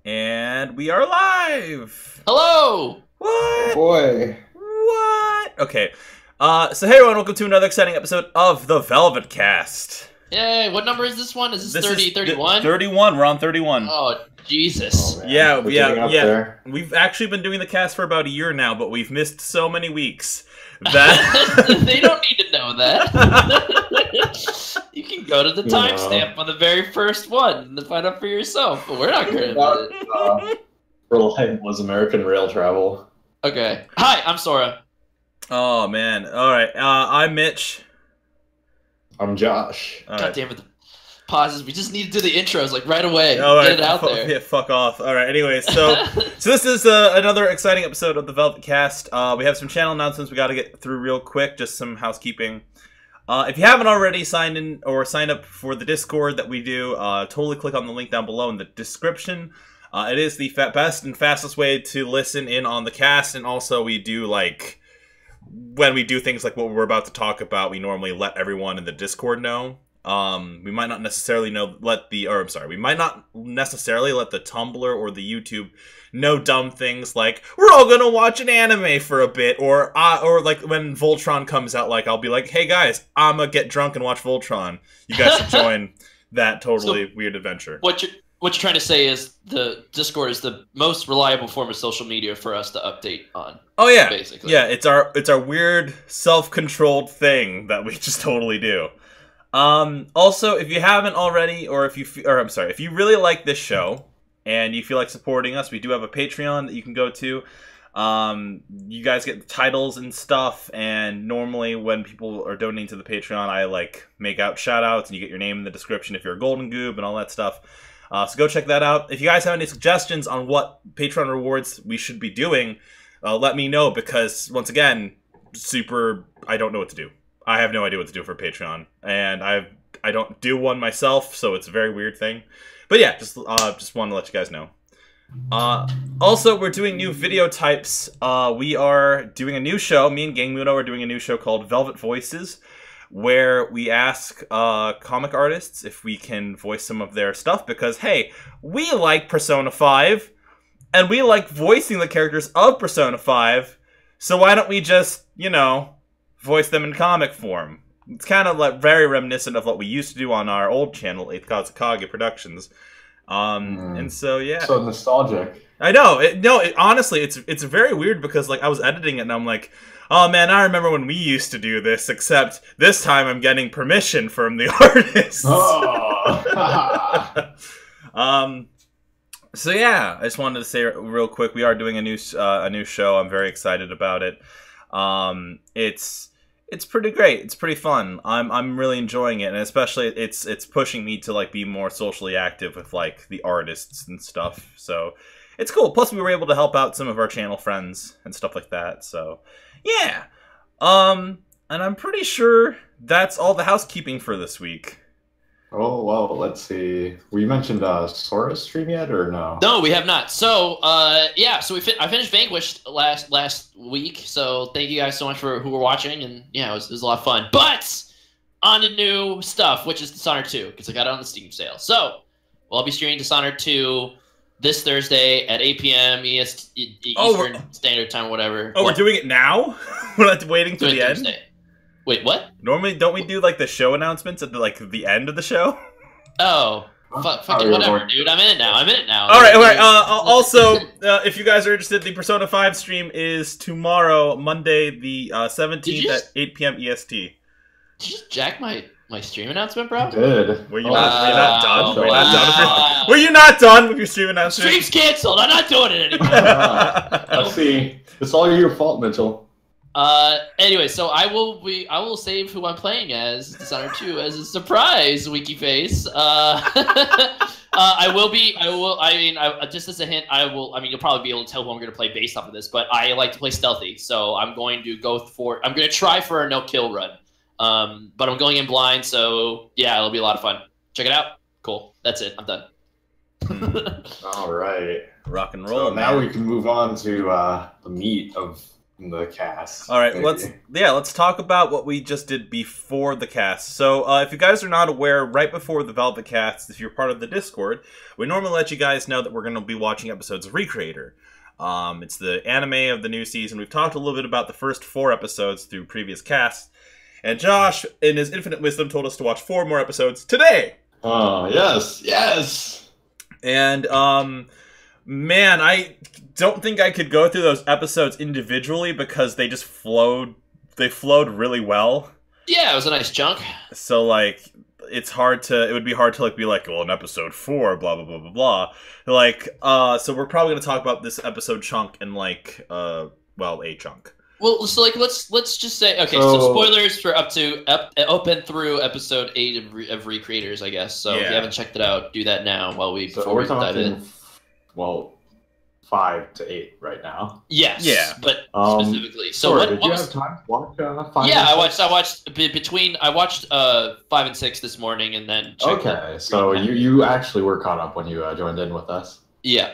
And we are live! Hello! What? Boy. What? Okay. So hey everyone, welcome to another exciting episode of the Velvetcast. Yay, what number is this one? Is this 30, is 31? 31, we're on 31. Oh, Jesus. Oh, man. Yeah, We're getting up there. We've actually been doing the cast for about a year now, but we've missed so many weeks that... They don't need to know that. You can go to the timestamp on the very first one and find out for yourself, but we're not going to admit it. Reliable as American rail travel. Okay. Hi, I'm Sora. Oh, man. Alright, I'm Mitch. I'm Josh. All God right. damn it. The pauses. We just need to do the intros, like, right away. All right, Get it out there. Yeah, fuck off. All right. Anyway, so this is another exciting episode of the Velvetcast. We have some channel announcements we got to get through real quick. Just some housekeeping. If you haven't already signed in or signed up for the Discord that we do, totally click on the link down below in the description. It is the best and fastest way to listen in on the cast, and also we do like when we do things like what we're about to talk about, we normally let everyone in the Discord know. We might not necessarily we might not necessarily let the Tumblr or the YouTube know dumb things like we're all gonna watch an anime for a bit, or like when Voltron comes out, like I'll be like, hey guys, I'm gonna get drunk and watch Voltron. You guys should join that totally weird adventure. What you're trying to say is the Discord is the most reliable form of social media for us to update on. Oh yeah, basically. Yeah, it's our weird self-controlled thing that we just totally do. Also, if you haven't already, or if you really like this show and you feel like supporting us, we do have a Patreon that you can go to. You guys get titles and stuff, and normally when people are donating to the Patreon, I like make out shout outs and you get your name in the description if you're a golden goob and all that stuff. So go check that out. If you guys have any suggestions on what Patreon rewards we should be doing, let me know, because once again, I don't know what to do. I have no idea what to do for Patreon, and I don't do one myself, so it's a very weird thing. But yeah, just wanted to let you guys know. Also, we're doing new video types. We are doing a new show. Me and Gang Muno are doing a new show called Velvet Voices, where we ask comic artists if we can voice some of their stuff, because hey, we like Persona 5, and we like voicing the characters of Persona 5, so why don't we just, you know, voice them in comic form? It's kind of like very reminiscent of what we used to do on our old channel, Kazakage Productions. And so yeah, So nostalgic. I know. Honestly, it's very weird, because like I was editing it and I'm like, oh man, I remember when we used to do this, except this time I'm getting permission from the artists. Oh. So yeah, I just wanted to say real quick, we are doing a new show. I'm very excited about it. It's pretty great. It's pretty fun. I'm really enjoying it, and especially it's pushing me to like be more socially active with like the artists and stuff. So it's cool. Plus, we were able to help out some of our channel friends and stuff like that. So yeah. And I'm pretty sure that's all the housekeeping for this week. Oh, well, let's see. We mentioned Sora's stream yet, or no? No, we have not. So, yeah. So I finished Vanquished last week. So thank you guys so much for who were watching, and yeah, it was a lot of fun. But on to new stuff, which is Dishonored 2, because I got it on the Steam sale. So, I'll be streaming Dishonored 2 this Thursday at 8 p.m. Eastern Standard Time, whatever. Oh, we're doing it now? We're not waiting to the end? Thursday. Wait, what? Normally, don't we do like the show announcements at the end of the show? Oh, fucking whatever, dude. I'm in it now. All right. Also, if you guys are interested, the Persona 5 stream is tomorrow, Monday, the 17th at 8 p.m. EST. Did you just jack my stream announcement, bro? Did. Were you not done? Wow. Were you not done with your stream announcement? Stream's canceled. I'm not doing it anymore. Let's see. It's all your fault, Mitchell. Anyway, so I will save who I'm playing as Dishonored 2 as a surprise, Wiki Face. Just as a hint, you'll probably be able to tell who I'm going to play based off of this, but I like to play stealthy, so I'm going to try for a no-kill run. But I'm going in blind, so yeah, it'll be a lot of fun. Check it out. Cool. That's it. I'm done. All right. Rock and roll. So now we can move on to the meat of the cast. All right, maybe. let's talk about what we just did before the cast. So, if you guys are not aware, right before the Velvetcast, if you're part of the Discord, we normally let you guys know that we're going to be watching episodes of Recreator. It's the anime of the new season. We've talked a little bit about the first 4 episodes through previous casts, and Josh, in his infinite wisdom, told us to watch 4 more episodes today. Oh, yes. And man, I don't think I could go through those episodes individually because they just flowed. They flowed really well. Yeah, it was a nice chunk. So like, it would be hard to like be like, well, in episode 4, blah blah blah blah blah. Like, so we're probably gonna talk about this episode chunk in like, a chunk. Well, so like let's just say so spoilers for open through episode 8 of Recreators, I guess. So if you haven't checked it out, do that now before we dive in. Well, 5 to 8 right now. Yes. Yeah. But specifically, so sorry, did you have time to watch 5? Yeah, I watched 5 and 6 this morning, and then okay. So you actually were caught up when you joined in with us. Yeah.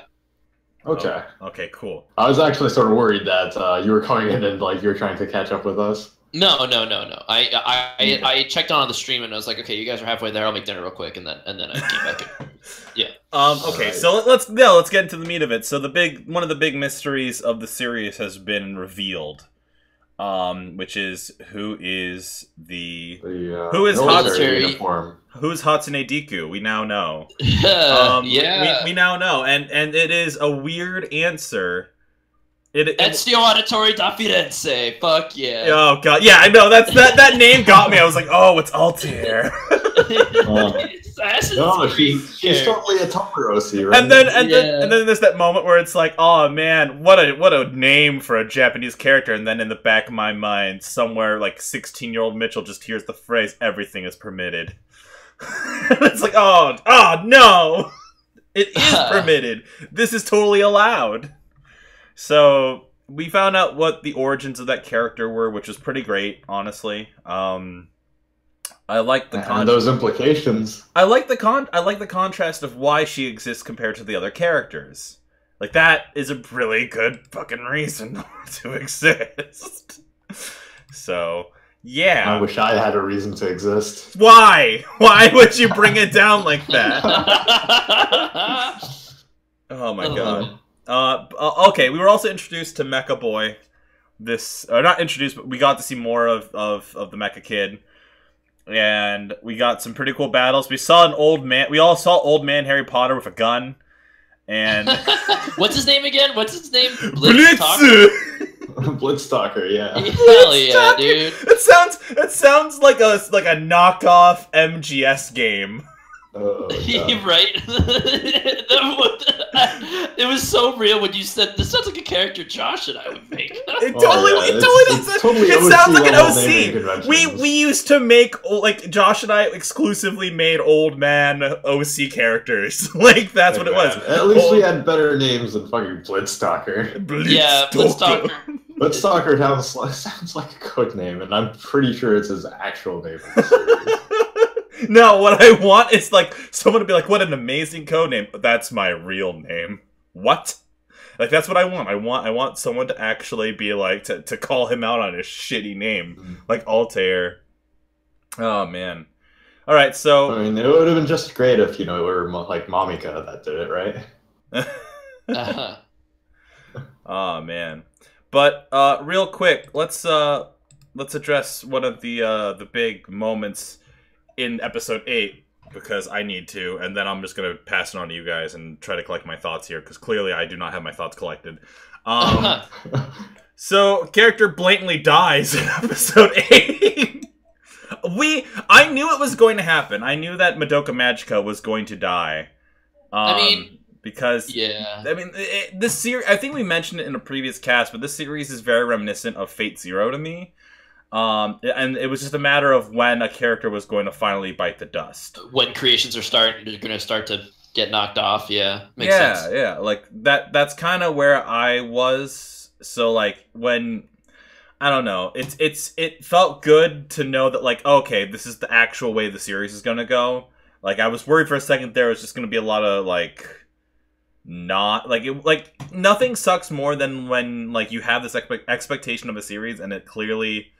Okay. Oh, okay. Cool. I was actually sort of worried that you were coming in and like you were trying to catch up with us. No. I checked on the stream and I was like, okay, you guys are halfway there. I'll make dinner real quick, and then I came back in. Yeah. Okay. Right. So let's get into the meat of it. So one of the big mysteries of the series has been revealed, which is who is Hatsune Diku. We now know. Yeah. We now know, and it is a weird answer. Ezio Auditore da Firenze. Fuck yeah. Oh god, yeah, I know. That name got me. I was like, oh, it's Altair. She's totally a Tamarosi, right? And then there's that moment where it's like, oh man, what a name for a Japanese character. And then in the back of my mind, somewhere like 16-year-old Mitchell just hears the phrase, "Everything is permitted." It's like, oh no, it is permitted. This is totally allowed. So we found out what the origins of that character were, which was pretty great, honestly. I like those implications. I like the contrast of why she exists compared to the other characters. Like, that is a really good fucking reason to exist. So, yeah. I wish I had a reason to exist. Why? Why would you bring it down like that? Oh my god. Okay, we were also introduced to Mecha Boy. Not introduced, but we got to see more of the Mecha Kid. And we got some pretty cool battles. We saw we all saw old man Harry Potter with a gun. And what's his name again? Blitz! Blitztalker, yeah. Hell yeah, dude. It sounds like a knockoff MGS game. Oh, right? It was so real when you said, this sounds like a character Josh and I would make. It totally does. It sounds like an OC. We used to make, like, Josh and I exclusively made old man OC charactars. Like, that's what it was. At least we had better names than fucking Blitztalker. Yeah, Blitztalker. Blitztalker sounds like a code name, and I'm pretty sure it's his actual name. No, what I want is, like, someone to be like, what an amazing codename. That's my real name. What? Like, that's what I want. I want someone to actually be like, to call him out on his shitty name. Like Altair. Oh, man. Alright, so... I mean, it would have been just great if, it were, like, Momika that did it, right? Oh, man. But, real quick, let's address one of the big moments in episode 8, because I need to, and then I'm just going to pass it on to you guys and try to collect my thoughts here, because clearly I do not have my thoughts collected. So, character blatantly dies in episode 8. I knew it was going to happen. I knew that Madoka Magica was going to die. Because, yeah. I mean, this series, I think we mentioned it in a previous cast, but this series is very reminiscent of Fate Zero to me. And it was just a matter of when a character was going to finally bite the dust. When creations are going to start to get knocked off, yeah. Makes sense. Yeah, like, that's kind of where I was. So, like, when... I don't know. It felt good to know that, like, okay, this is the actual way the series is going to go. Like, I was worried for a second there was just going to be a lot of, like... not like nothing sucks more than when like you have this expectation of a series and it clearly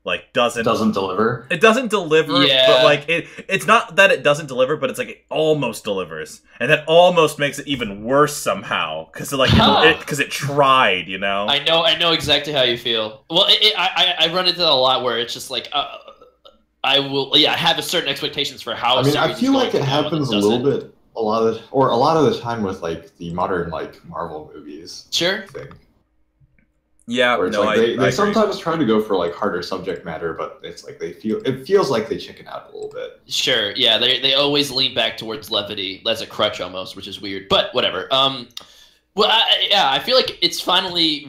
like doesn't deliver. It doesn't deliver, Yeah. but like it's not that it doesn't deliver, but it's like it almost delivers, and that almost makes it even worse somehow because like because it tried, you know. I know exactly how you feel. Well, I run into that a lot where it's just like I have a certain expectations for how. I mean, I feel like it happens happens a little bit a lot of the time with like the modern like Marvel movies. Sure. I think. Yeah, where it's no, like I they agree. sometimes try to go for like harder subject matter, but it's like it feels like they chicken out a little bit. Sure, yeah, they always lean back towards levity as a crutch almost, which is weird, but whatever. Well, I feel like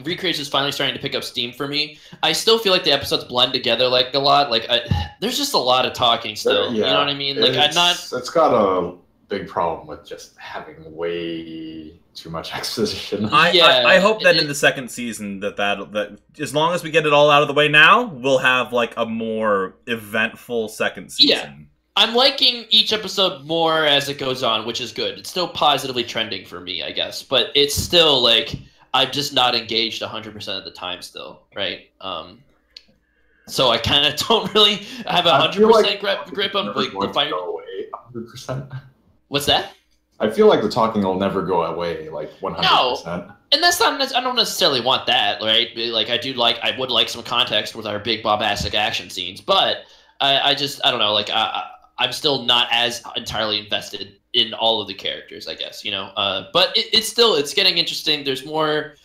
Recreation is finally starting to pick up steam for me. I still feel like the episodes blend together like a lot. Like, there's just a lot of talking still. Yeah, you know what I mean? Like, It's got a big problem with just having way too much exposition. I hope that in the second season that as long as we get it all out of the way now, we'll have like a more eventful second season. Yeah. I'm liking each episode more as it goes on, which is good. It's still positively trending for me, I guess. But it's still, like, I'm just not engaged 100% of the time still, right? So I kind of don't really have 100% grip on like, the final... go away 100%. What's that? I feel like the talking will never go away, like 100%. No, and that's not. I don't necessarily want that, right? Like I would like some context with our big bombastic action scenes, but I don't know. Like I'm still not as entirely invested in all of the characters, I guess, you know. But it's getting interesting. There's more.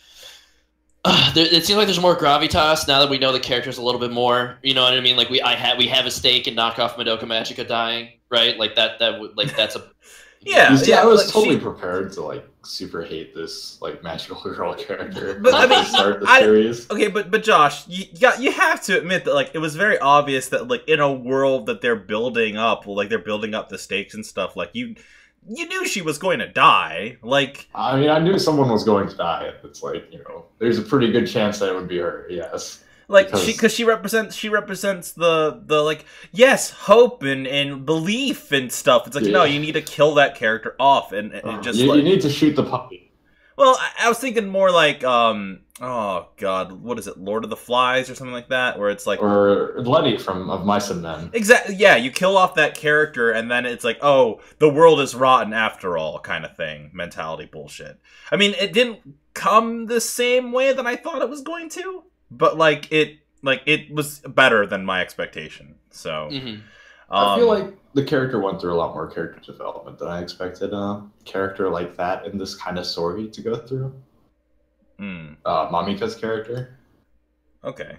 It seems like there's more gravitas now that we know the characters a little bit more. You know what I mean? Like we have a stake in knockoff Madoka Magica dying, right? Like that's a. Yeah, I was totally prepared to like super hate this like magical girl character. But I mean, start the series. Okay, but Josh, you have to admit that like it was very obvious that like in a world that they're building up, like they're building up the stakes and stuff. Like you knew she was going to die. Like I mean, I knew someone was going to die. It's like, you know, there's a pretty good chance that it would be her. Yes. Like because she represents the like yes, hope and belief and stuff. It's like no, you need to kill that character off and just you need to shoot the puppy. Well, I was thinking more like oh god, what is it, Lord of the Flies or something like that, where it's like or Letty of Mice and Men. Exactly. Yeah, you kill off that character and then it's like oh, the world is rotten after all, kind of thing, mentality bullshit. I mean, it didn't come the same way that I thought it was going to. But it was better than my expectation. So I feel like the character went through a lot more character development than I expected a character like that in this kind of story to go through. Mamika's character. Okay.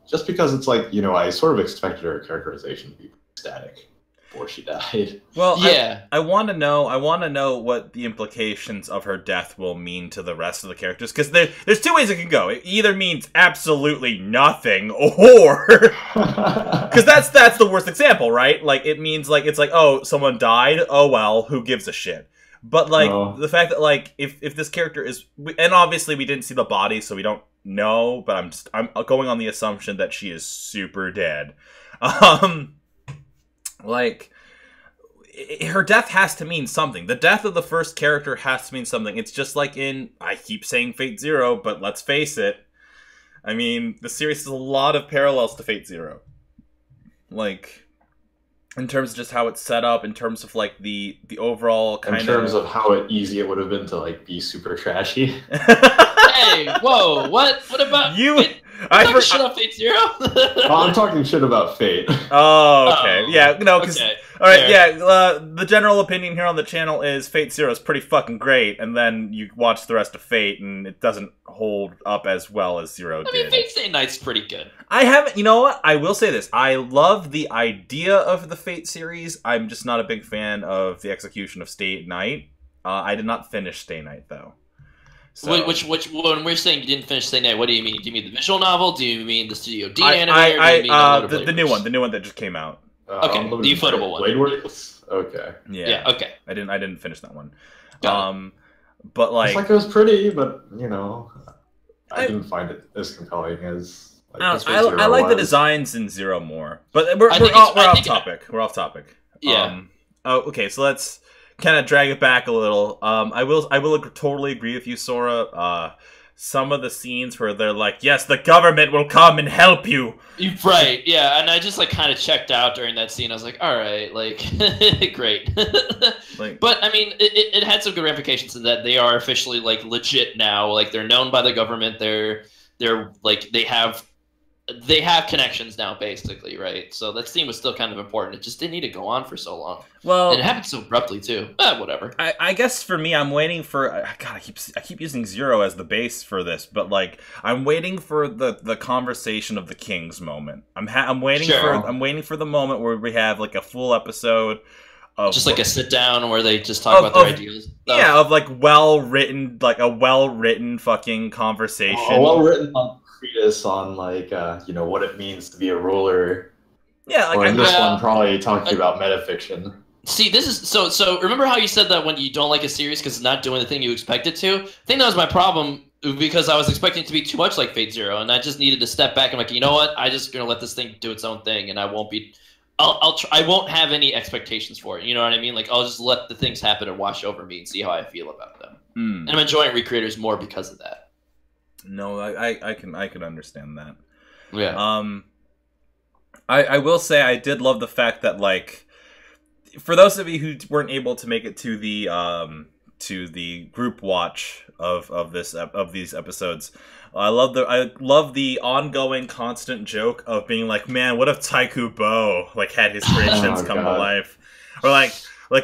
Just because it's like, you know, I sort of expected her characterization to be static before she died. Well, yeah. I want to know what the implications of her death will mean to the rest of the characters, because there's two ways it can go. It either means absolutely nothing, or because that's the worst example, right? Like it means like it's like oh, someone died. Oh well, who gives a shit? But like the fact that like if this character is, and obviously we didn't see the body, so we don't know. But I'm going on the assumption that she is super dead. Like, her death has to mean something. The death of the first character has to mean something. It's just like in, I keep saying Fate Zero, but let's face it. I mean, the series has a lot of parallels to Fate Zero. Like, in terms of just how it's set up, in terms of like the overall kind of... In terms of how easy it would have been to like be super trashy. Hey, whoa, what about... You... talking shit on Fate Zero? I'm talking shit about Fate. Oh, okay. Yeah, no, because... Okay. Alright, yeah, the general opinion here on the channel is Fate Zero is pretty fucking great, and then you watch the rest of Fate, and it doesn't hold up as well as Zero did. I mean, Fate Stay Night's pretty good. I haven't... You know what? I will say this. I love the idea of the Fate series. I'm just not a big fan of the execution of Stay Night. I did not finish Stay Night, though. So. Which when we're saying you didn't finish Stay Night, what do you mean? Do you mean the visual novel? Do you mean the Studio D anime? Or do you mean the new one that just came out. Okay, the ufotable one. Blade Works? Okay. Yeah. Okay. I didn't finish that one. But like, it's like it was pretty, but you know, I didn't find it as compelling as. I like the designs in Zero more, but we're off topic. We're off topic. Yeah. Okay, so let's kind of drag it back a little, I will totally agree with you, Sora. Some of the scenes where they're like, yes, the government will come and help you. Right, yeah, and I just like kind of checked out during that scene. I was like, all right, like, great. Like, but I mean, it had some good ramifications in that they are officially like legit now. Like they're known by the government. They're like they have connections now, basically, right? So that scene was still kind of important. It just didn't need to go on for so long. well, And it happened so abruptly too. Whatever. I guess for me, I'm waiting for. God, I keep using Zero as the base for this, but like I'm waiting for the conversation of the kings moment. I'm waiting for the moment where we have like a full episode of Just like a sit down where they just talk about their ideas. Yeah, of like a well written fucking conversation. A well written treatise on like what it means to be a ruler. Yeah, like or in this one, probably talking about metafiction. See, this is so. Remember how you said that when you don't like a series because it's not doing the thing you expect it to? I think that was my problem because I was expecting it to be too much like Fate Zero, and I just needed to step back and like, you know what? I just gonna let this thing do its own thing, and I won't be. I won't have any expectations for it. You know what I mean? Like I'll just let the things happen and wash over me and see how I feel about them. And I'm enjoying Recreators more because of that. No, I can understand that. Yeah. I will say I did love the fact that like, for those of you who weren't able to make it to the group watch of these episodes, I love the ongoing constant joke of being like, man, what if Taiku Bo like had his creations come to life, or like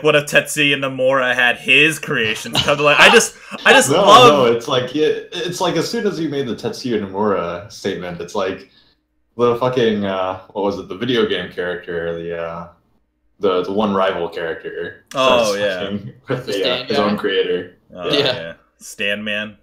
what if Tetsuya Nomura had his creations come to life? I just love. No, it's like as soon as you made the Tetsuya Nomura statement, it's like the fucking what was it? The video game character, the one rival character. Oh yeah, with his own creator. Yeah, Stan Man.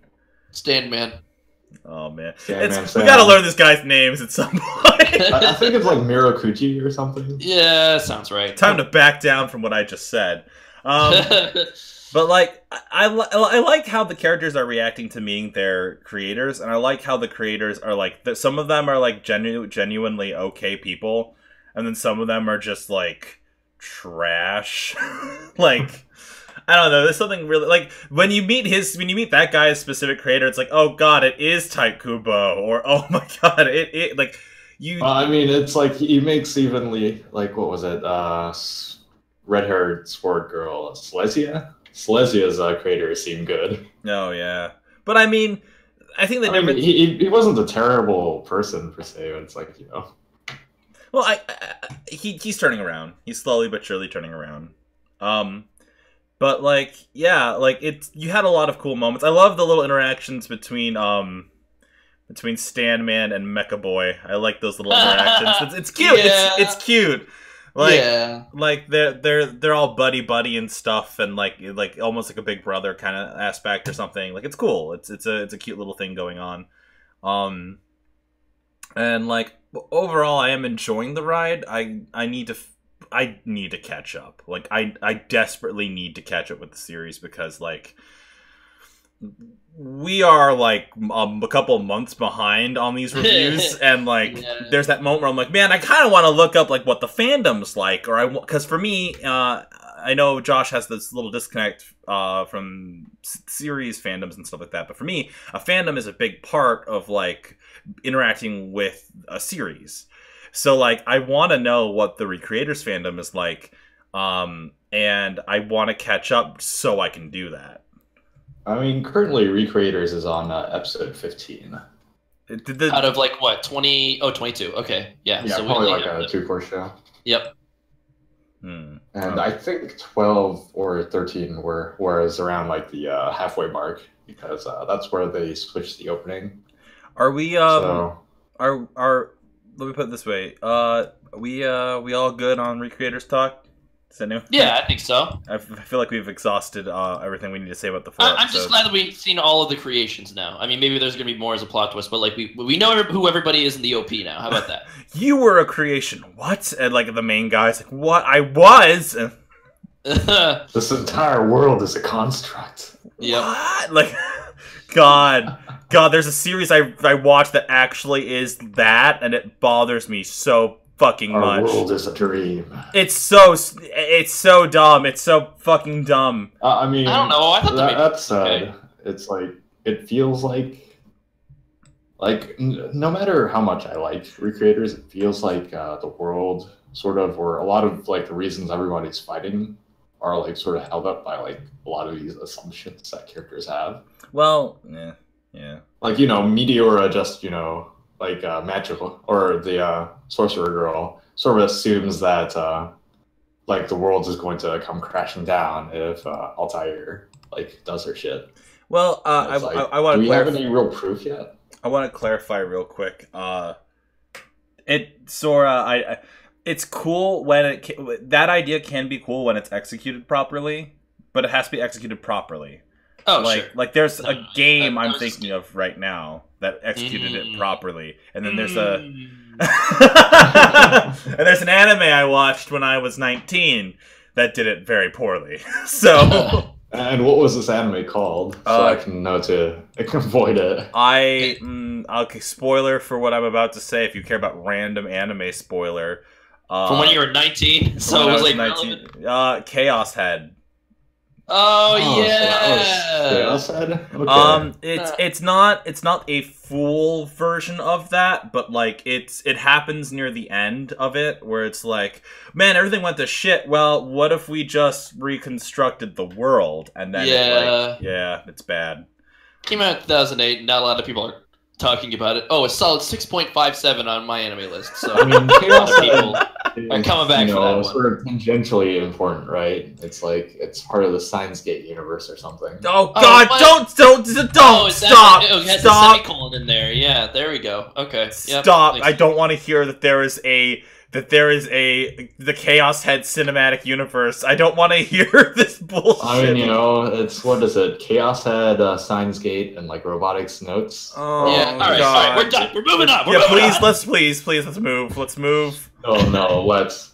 Oh man, we gotta learn this guy's names at some point. I think it's like Mirokuchi or something. Yeah, sounds right. Time to back down from what I just said. But like, I like how the characters are reacting to meeting their creators, and I like how the creators are like, some of them are like genuinely okay people, and then some of them are just like trash. Like, I don't know. There's something really like when you meet that guy's specific creator, it's like, oh god, it is Type Kubo, or oh my god, it like you. I mean, it's like he makes evenly like what was it? Red-haired sport girl, Silesia. Silesia's creator seemed good. Oh yeah, but I mean, I think he wasn't a terrible person per se. It's like Well, he's turning around. He's slowly but surely turning around. But like, yeah, like you had a lot of cool moments. I love the little interactions between Stan Man and Mecha Boy. I like those little interactions. It's cute. Yeah. It's cute. Like, yeah. Like they're all buddy and stuff, and like almost like a big brother kind of aspect or something. Like it's cool. It's a cute little thing going on. And like overall, I am enjoying the ride. I need to catch up. Like I desperately need to catch up with the series because like we are like a couple months behind on these reviews, and like there's that moment where I'm like, man, I kind of want to look up like what the fandom's like, or because for me, I know Josh has this little disconnect from series fandoms and stuff like that, but for me, a fandom is a big part of like interacting with a series. So like I want to know what the Recreators fandom is like, and I want to catch up so I can do that. I mean, currently Recreators is on episode 15. Out of like what, 20? Oh, 22. Okay, yeah. Yeah, so probably like a 2-course show. Yep. And I think 12 or 13 was around like the halfway mark because that's where they switched the opening. Are we are let me put it this way. We all good on Recreators talk? Is that new? Yeah, I think so. I feel like we've exhausted everything we need to say about the 4 I'm just glad that we've seen all of the creations now. I mean, maybe there's going to be more as a plot twist, but like we know who everybody is in the OP now. How about that? You were a creation. What? And like the main guy's like, what? I was? This entire world is a construct. Yep. What? Like, God, there's a series I watched that actually is that, and it bothers me so fucking Our much. world is a dream. It's so dumb. It's so fucking dumb. I mean, I don't know. I thought that's okay. It's like it feels like no matter how much I like Recreators, it feels like the world sort of, or a lot of like the reasons everybody's fighting are like sort of held up by like a lot of these assumptions that characters have. Well, yeah. Like, you know, Meteora just, you know, like magical, or the sorcerer girl sort of assumes that like the world is going to come crashing down if Altair like does her shit. Well, I want to. Do we have any real proof yet? I want to clarify real quick. Sora, it's cool when that idea can be cool when it's executed properly, but it has to be executed properly. Oh, sure. Like there's a game I'm thinking of right now that executed it properly, and then there's and there's an anime I watched when I was 19 that did it very poorly. So. And what was this anime called? So I can know I can avoid it. Okay, spoiler for what I'm about to say. If you care about random anime spoiler, from when you were 19, so it was like 19. Chaos Head. Oh yeah, Chaos Head. Okay. It's not a full version of that, but like it happens near the end of it where it's like, man, everything went to shit. Well, what if we just reconstructed the world? And then it's bad. Came out in 2008, and not a lot of people are talking about it. Oh, a solid 6.57 on my anime list. So I mean, Chaos people are coming back for that one. Sort of tangentially important, right? It's like it's part of the Steins Gate universe or something. Oh God! Don't stop! It has Stop! a semicolon in there. Yeah, there we go. Okay. Stop! I don't want to hear that there is the Chaos Head cinematic universe. I don't want to hear this bullshit. I mean, you know, it's what is it? Chaos Head, Steins Gate, and like Robotics Notes. Oh, yeah. All right, we're done. We're moving on. Let's move. Let's move. No, let's.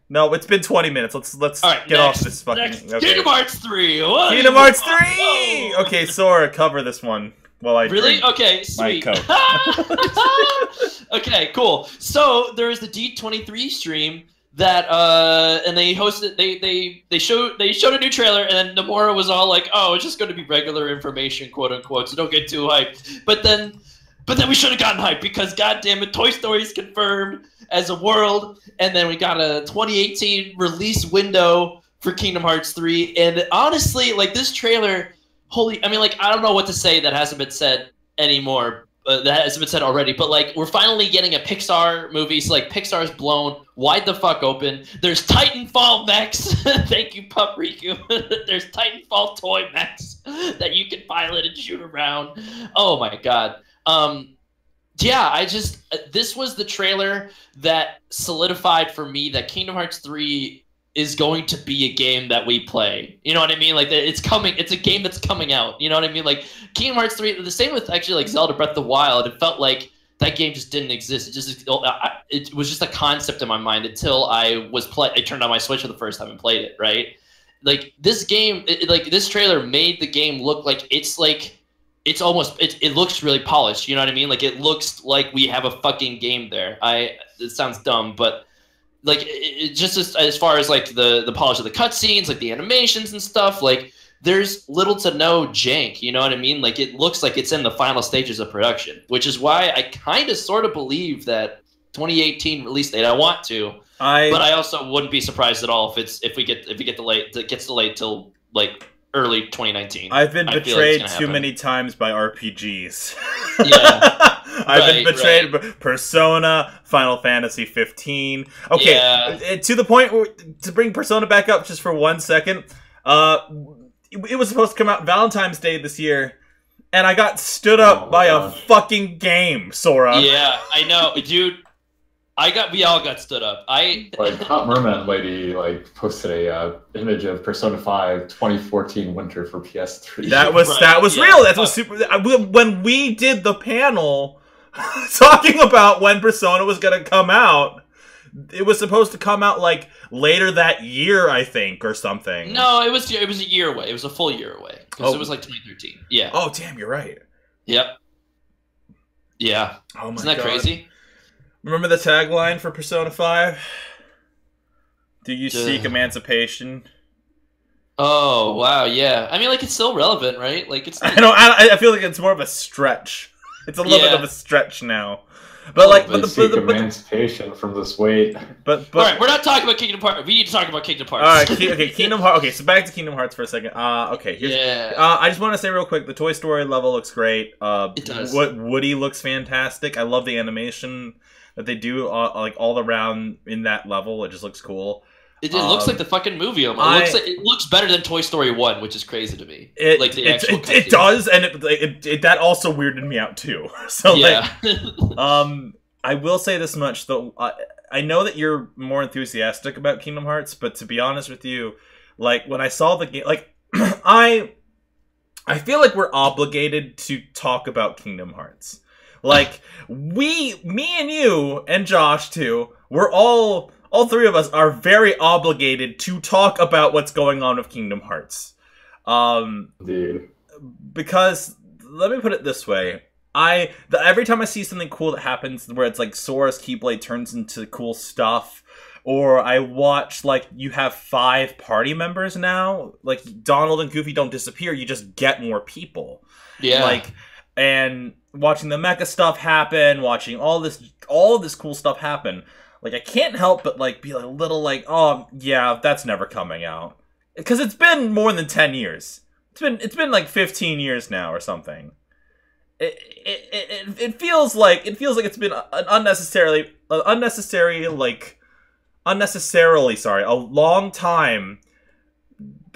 No, it's been 20 minutes. Let's get off this fucking. Okay. Kingdom Hearts 3. Kingdom Hearts 3. Okay, Sora, cover this one. Well, I really okay, sweet. Okay, cool. So there was the D23 stream that and they hosted. They showed a new trailer, and then Nomura was all like, "Oh, it's just going to be regular information, quote unquote. So don't get too hyped." But then we should have gotten hyped because, goddamn it, Toy Story is confirmed as a world, and then we got a 2018 release window for Kingdom Hearts 3. And honestly, like this trailer. I mean, like, I don't know what to say that hasn't been said anymore, that hasn't been said already, but, like, we're finally getting a Pixar movie, so, like, Pixar's blown wide the fuck open. There's Titanfall mechs. Thank you, Pup Riku. There's Titanfall toy mechs that you can pilot and shoot around. Oh, my God. Yeah, this was the trailer that solidified for me that Kingdom Hearts 3 is going to be a game that we play. You know what I mean? Like, it's coming. It's a game that's coming out. You know what I mean? Like, Kingdom Hearts 3, the same with actually, like, Zelda Breath of the Wild. It felt like that game just didn't exist. It was just a concept in my mind until I turned on my Switch for the first time and played it, right? Like, this game, this trailer made the game look like it looks really polished. You know what I mean? Like, it looks like we have a fucking game there. It sounds dumb, but like it just as far as like the polish of the cutscenes, like the animations and stuff, like there's little to no jank. You know what I mean? Like it looks like it's in the final stages of production, which is why I kind of sort of believe that 2018 release date. I want to, but I also wouldn't be surprised at all if it gets delayed till like early 2019. I've been betrayed too many times by RPGs. Yeah. I've been betrayed by Persona, Final Fantasy 15. Okay, to the point where, to bring Persona back up just for 1 second, it was supposed to come out Valentine's Day this year, and I got stood up by a fucking game, Sora. Yeah, I know, dude. We all got stood up. Like Hot Merman lady posted a image of Persona 5 2014 winter for PS3. That was real. That was super. When we did the panel talking about when Persona was gonna come out, it was supposed to come out like later that year, I think, or something. No, it was a year away. It was a full year away because it was like 2013. Yeah. Oh damn, you're right. Yep. Yeah. Oh my Isn't that God. crazy? Remember the tagline for Persona 5? Do you seek emancipation? Oh wow, yeah. I mean, like it's still relevant, right? Like it's. I feel like it's more of a stretch. It's a little bit of a stretch now. But like, seek emancipation from this weight. But all right, we're not talking about Kingdom Hearts. We need to talk about Kingdom Hearts. All right, okay, Kingdom Hearts. Okay, so back to Kingdom Hearts for a second. Okay, I just want to say real quick, the Toy Story level looks great. It does. Woody looks fantastic. I love the animation that they do, like all around in that level. It just looks cool. It looks like the fucking movie almost. It looks better than Toy Story 1, which is crazy to me. It does, and that also weirded me out too. So yeah. I will say this much though. I know that you're more enthusiastic about Kingdom Hearts, but to be honest with you, like when I saw the game, like I feel like we're obligated to talk about Kingdom Hearts. Like me and you and Josh too. We're all three of us are very obligated to talk about what's going on with Kingdom Hearts. Dude. Because, let me put it this way. Every time I see something cool that happens where it's like Sora's Keyblade turns into cool stuff, or I watch, like, you have 5 party members now, like, Donald and Goofy don't disappear, you just get more people. Yeah. Like, and watching the mecha stuff happen, watching all of this cool stuff happen, like, I can't help but, like, be a little like, oh, yeah, that's never coming out. Because it's been more than 10 years. It's been like 15 years now or something. It feels like it's been an unnecessarily, a long time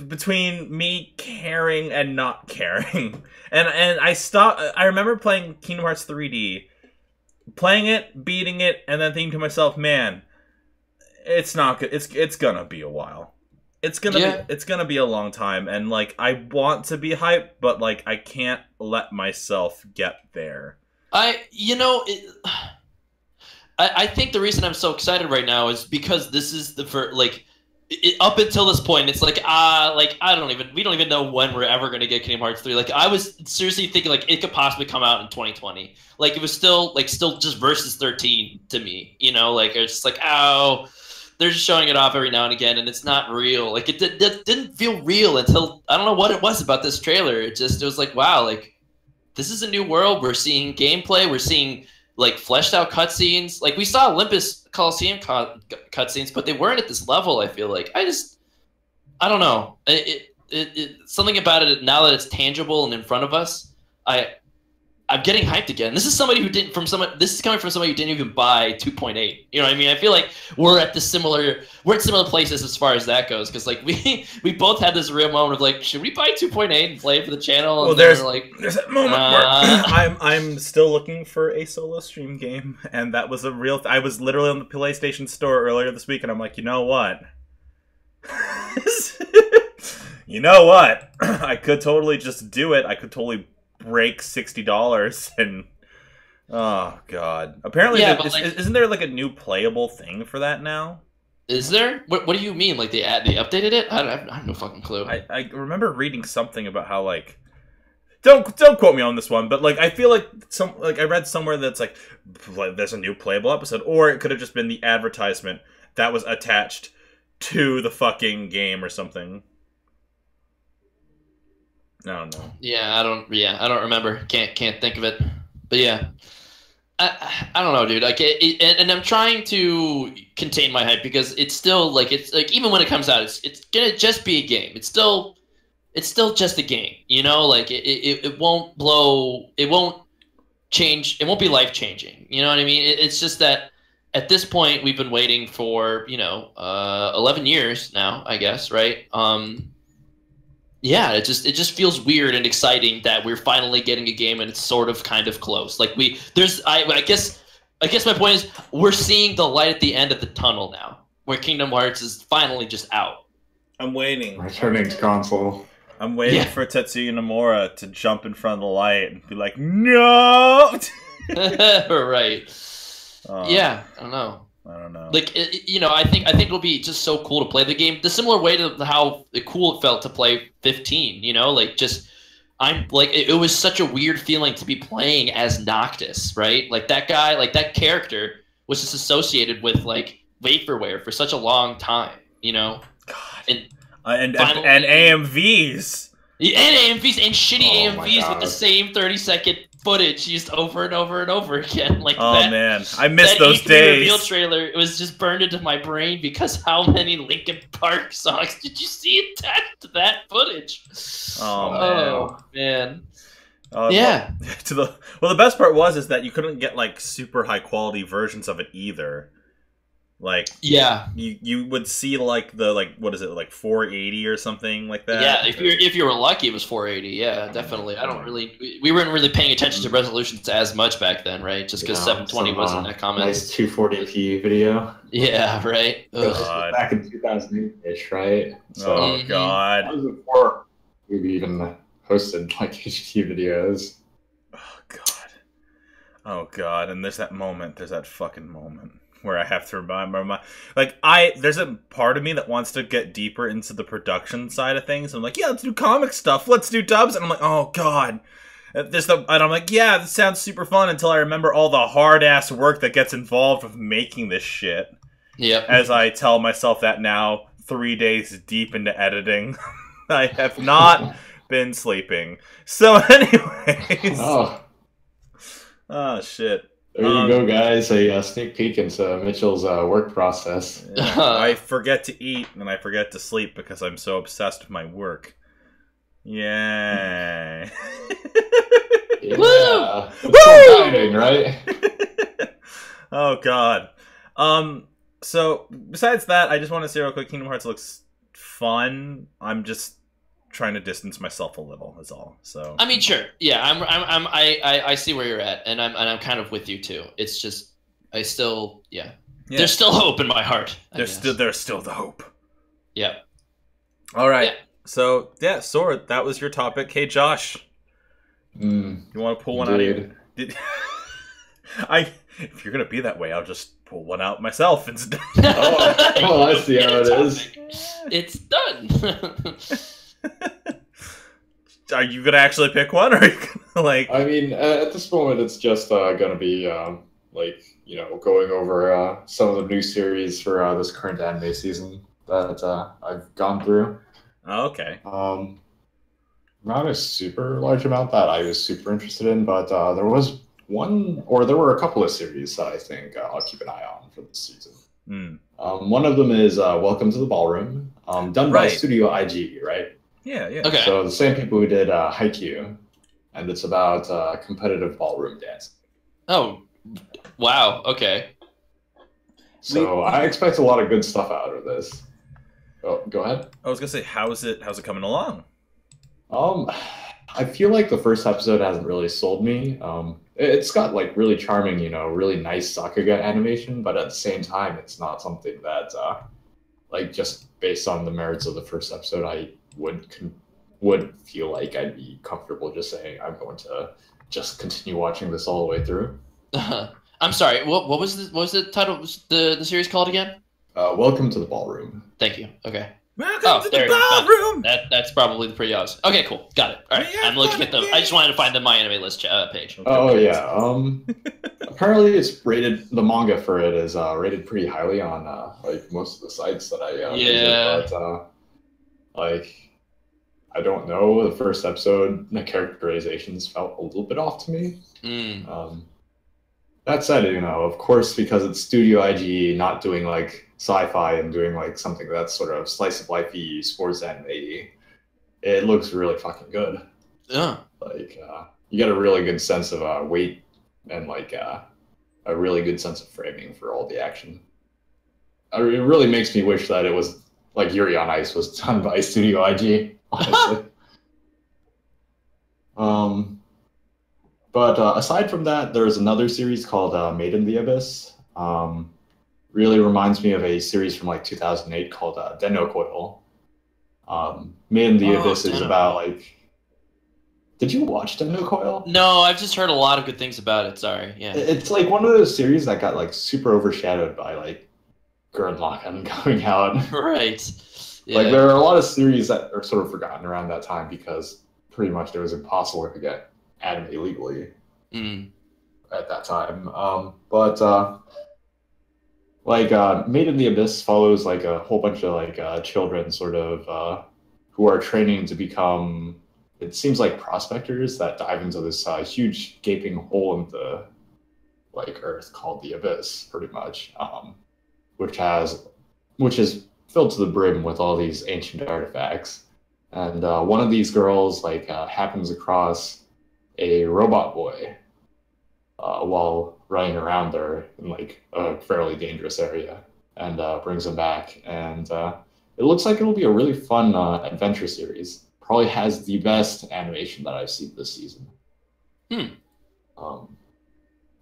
between me caring and not caring. And I remember playing Kingdom Hearts 3D, playing it, beating it, and then thinking to myself, man, it's not good. It's gonna be a while. It's gonna be a long time, and like I want to be hyped, but like I can't let myself get there. I think the reason I'm so excited right now is because this is the first, like, up until this point, it's like we don't even know when we're ever gonna get Kingdom Hearts 3. Like I was seriously thinking like it could possibly come out in 2020. Like it was still just Versus 13 to me, you know, like it's just like, oh, they're just showing it off every now and again, and it's not real. Like it didn't feel real until I don't know what it was about this trailer. It was like, wow, like this is a new world. We're seeing gameplay. We're seeing like fleshed out cutscenes. Like we saw Olympus Coliseum cutscenes, but they weren't at this level. I feel like I don't know. Something about it now that it's tangible and in front of us. I'm getting hyped again. This is somebody who didn't This is coming from somebody who didn't even buy 2.8. You know what I mean? I feel like we're at similar places as far as that goes. Because like we both had this real moment of like, should we buy 2.8 and play it for the channel? Well, there's that moment where I'm still looking for a solo stream game, and that was a real. I was literally on the PlayStation Store earlier this week, and I'm like, you know what? You know what? I could totally just do it. I could totally break $60 and oh god. Apparently, isn't there like a new playable thing for that now? Is there? What do you mean? Like they updated it? I have no fucking clue. I remember reading something about how like don't quote me on this one, but like I feel like I read somewhere that's like there's a new playable episode, or it could have just been the advertisement that was attached to the fucking game or something. I don't know. I don't remember. Can't think of it. But yeah, I don't know, dude. Like, and I'm trying to contain my hype because it's still like even when it comes out, it's gonna just be a game. It's still just a game. You know, like it won't blow. It won't change. It won't be life changing. You know what I mean? It's just that at this point we've been waiting for 11 years now, I guess, right? Yeah, it just feels weird and exciting that we're finally getting a game and it's sort of kind of close. Like I guess my point is we're seeing the light at the end of the tunnel now, where Kingdom Hearts is finally just out. I'm waiting. Returning to console. I'm waiting for Tetsuya Nomura to jump in front of the light and be like, "No!" Right. Yeah, I don't know. Like I think it'll be just so cool to play the game. The similar way to how cool it felt to play 15. You know, like it was such a weird feeling to be playing as Noctis, right? Like that guy, like that character was just associated with like vaporware for such a long time, you know. God. And And AMVs. yeah, and AMVs and shitty Oh my AMVs with the God. same 30-second footage used over and over and over again. Like Oh that, man, I miss that those E3 reveal days. trailer, it was just burned into my brain because how many Linkin Park songs did you see attached to that footage? Oh, man. Well, Yeah. the best part is that you couldn't get like super high quality versions of it either. Like Yeah. you would see like the what is it, like 480 or something like that. Yeah, if you were lucky, it was 480. Yeah, definitely. We weren't really paying attention to resolutions as much back then, right? Just because 720 wasn't that common. Nice 240p video. Yeah, right. This was back in 2008-ish, right? So Oh God. that was before we like hosted like HT videos. Oh God. And there's that fucking moment where I have to remember there's a part of me that wants to get deeper into the production side of things. I'm like, yeah, let's do comic stuff. Let's do dubs. And I'm like, oh God. And I'm like, yeah, this sounds super fun until I remember all the hard ass work that gets involved with making this shit. Yep. As I tell myself that now, 3 days deep into editing, I have not been sleeping. So anyways. Oh shit. There you go, guys. A sneak peek into Mitchell's work process. Yeah, I forget to eat and I forget to sleep because I'm so obsessed with my work. Yay. Yeah. Woo! It's timing, right? Oh God. So besides that, I just want to say real quick, Kingdom Hearts looks fun. I'm just trying to distance myself a little, is all. So I mean, sure, yeah, I see where you're at, and I'm kind of with you too. It's just there's still hope in my heart. There's still the hope. Yeah. All right. Yeah. So yeah, Sword, that was your topic. Hey, Josh, you want to pull one out of your? If you're gonna be that way, I'll just pull one out myself instead. Oh, I see how it is. It's done. Are you gonna actually pick one, or are you gonna I mean, at this moment, it's just gonna be going over some of the new series for this current anime season that I've gone through. Oh, okay. Not a super large amount that I was super interested in, but there were a couple of series that I think I'll keep an eye on for this season. One of them is Welcome to the Ballroom, done by Studio IG, right? Yeah. Okay. So the same people who did Haikyuu, and it's about competitive ballroom dance. Oh, wow. Okay. So I expect a lot of good stuff out of this. Oh, go ahead. I was gonna say, how's it coming along? I feel like the first episode hasn't really sold me. It's got like really charming, really nice Sakuga animation, but at the same time, it's not something that, like, just based on the merits of the first episode, I would feel like I'd be comfortable just saying I'm going to just continue watching this all the way through. I'm sorry. What was the title? Was the series called again? Welcome to the Ballroom. Thank you. Okay. Welcome to the ballroom. That's probably the pretty obvious. Okay, cool. Got it. All right. I'm looking at them. I just wanted to find the My Anime List page. Oh yeah. Apparently, the manga for it is rated pretty highly on like most of the sites that I visit, but I don't know. The first episode, the characterizations felt a little bit off to me. That said, of course, because it's Studio IG not doing like sci-fi and doing like something that's sort of slice of life-y sports anime, it looks really fucking good. Yeah. Like you get a really good sense of weight and like a really good sense of framing for all the action. It really makes me wish that it was like Yuri on Ice was done by Studio IG, honestly. But aside from that, there's another series called Made in the Abyss. Really reminds me of a series from like 2008 called Den-no Coil. Made in the Abyss is about like... Did you watch Den-no Coil? No, I've just heard a lot of good things about it. Sorry. Yeah. It's like one of those series that got like super overshadowed by like Gurren Lagann coming out. Right. Yeah. Like there are a lot of series that are sort of forgotten around that time because pretty much it was impossible to get anime legally at that time. But like Made in the Abyss follows like a whole bunch of like children sort of who are training to become, it seems like prospectors that dive into this huge gaping hole in the like earth called the Abyss, pretty much, which has which is filled to the brim with all these ancient artifacts. And one of these girls like happens across a robot boy while running around there in like a fairly dangerous area, and brings him back. And it looks like it'll be a really fun adventure series. Probably has the best animation that I've seen this season.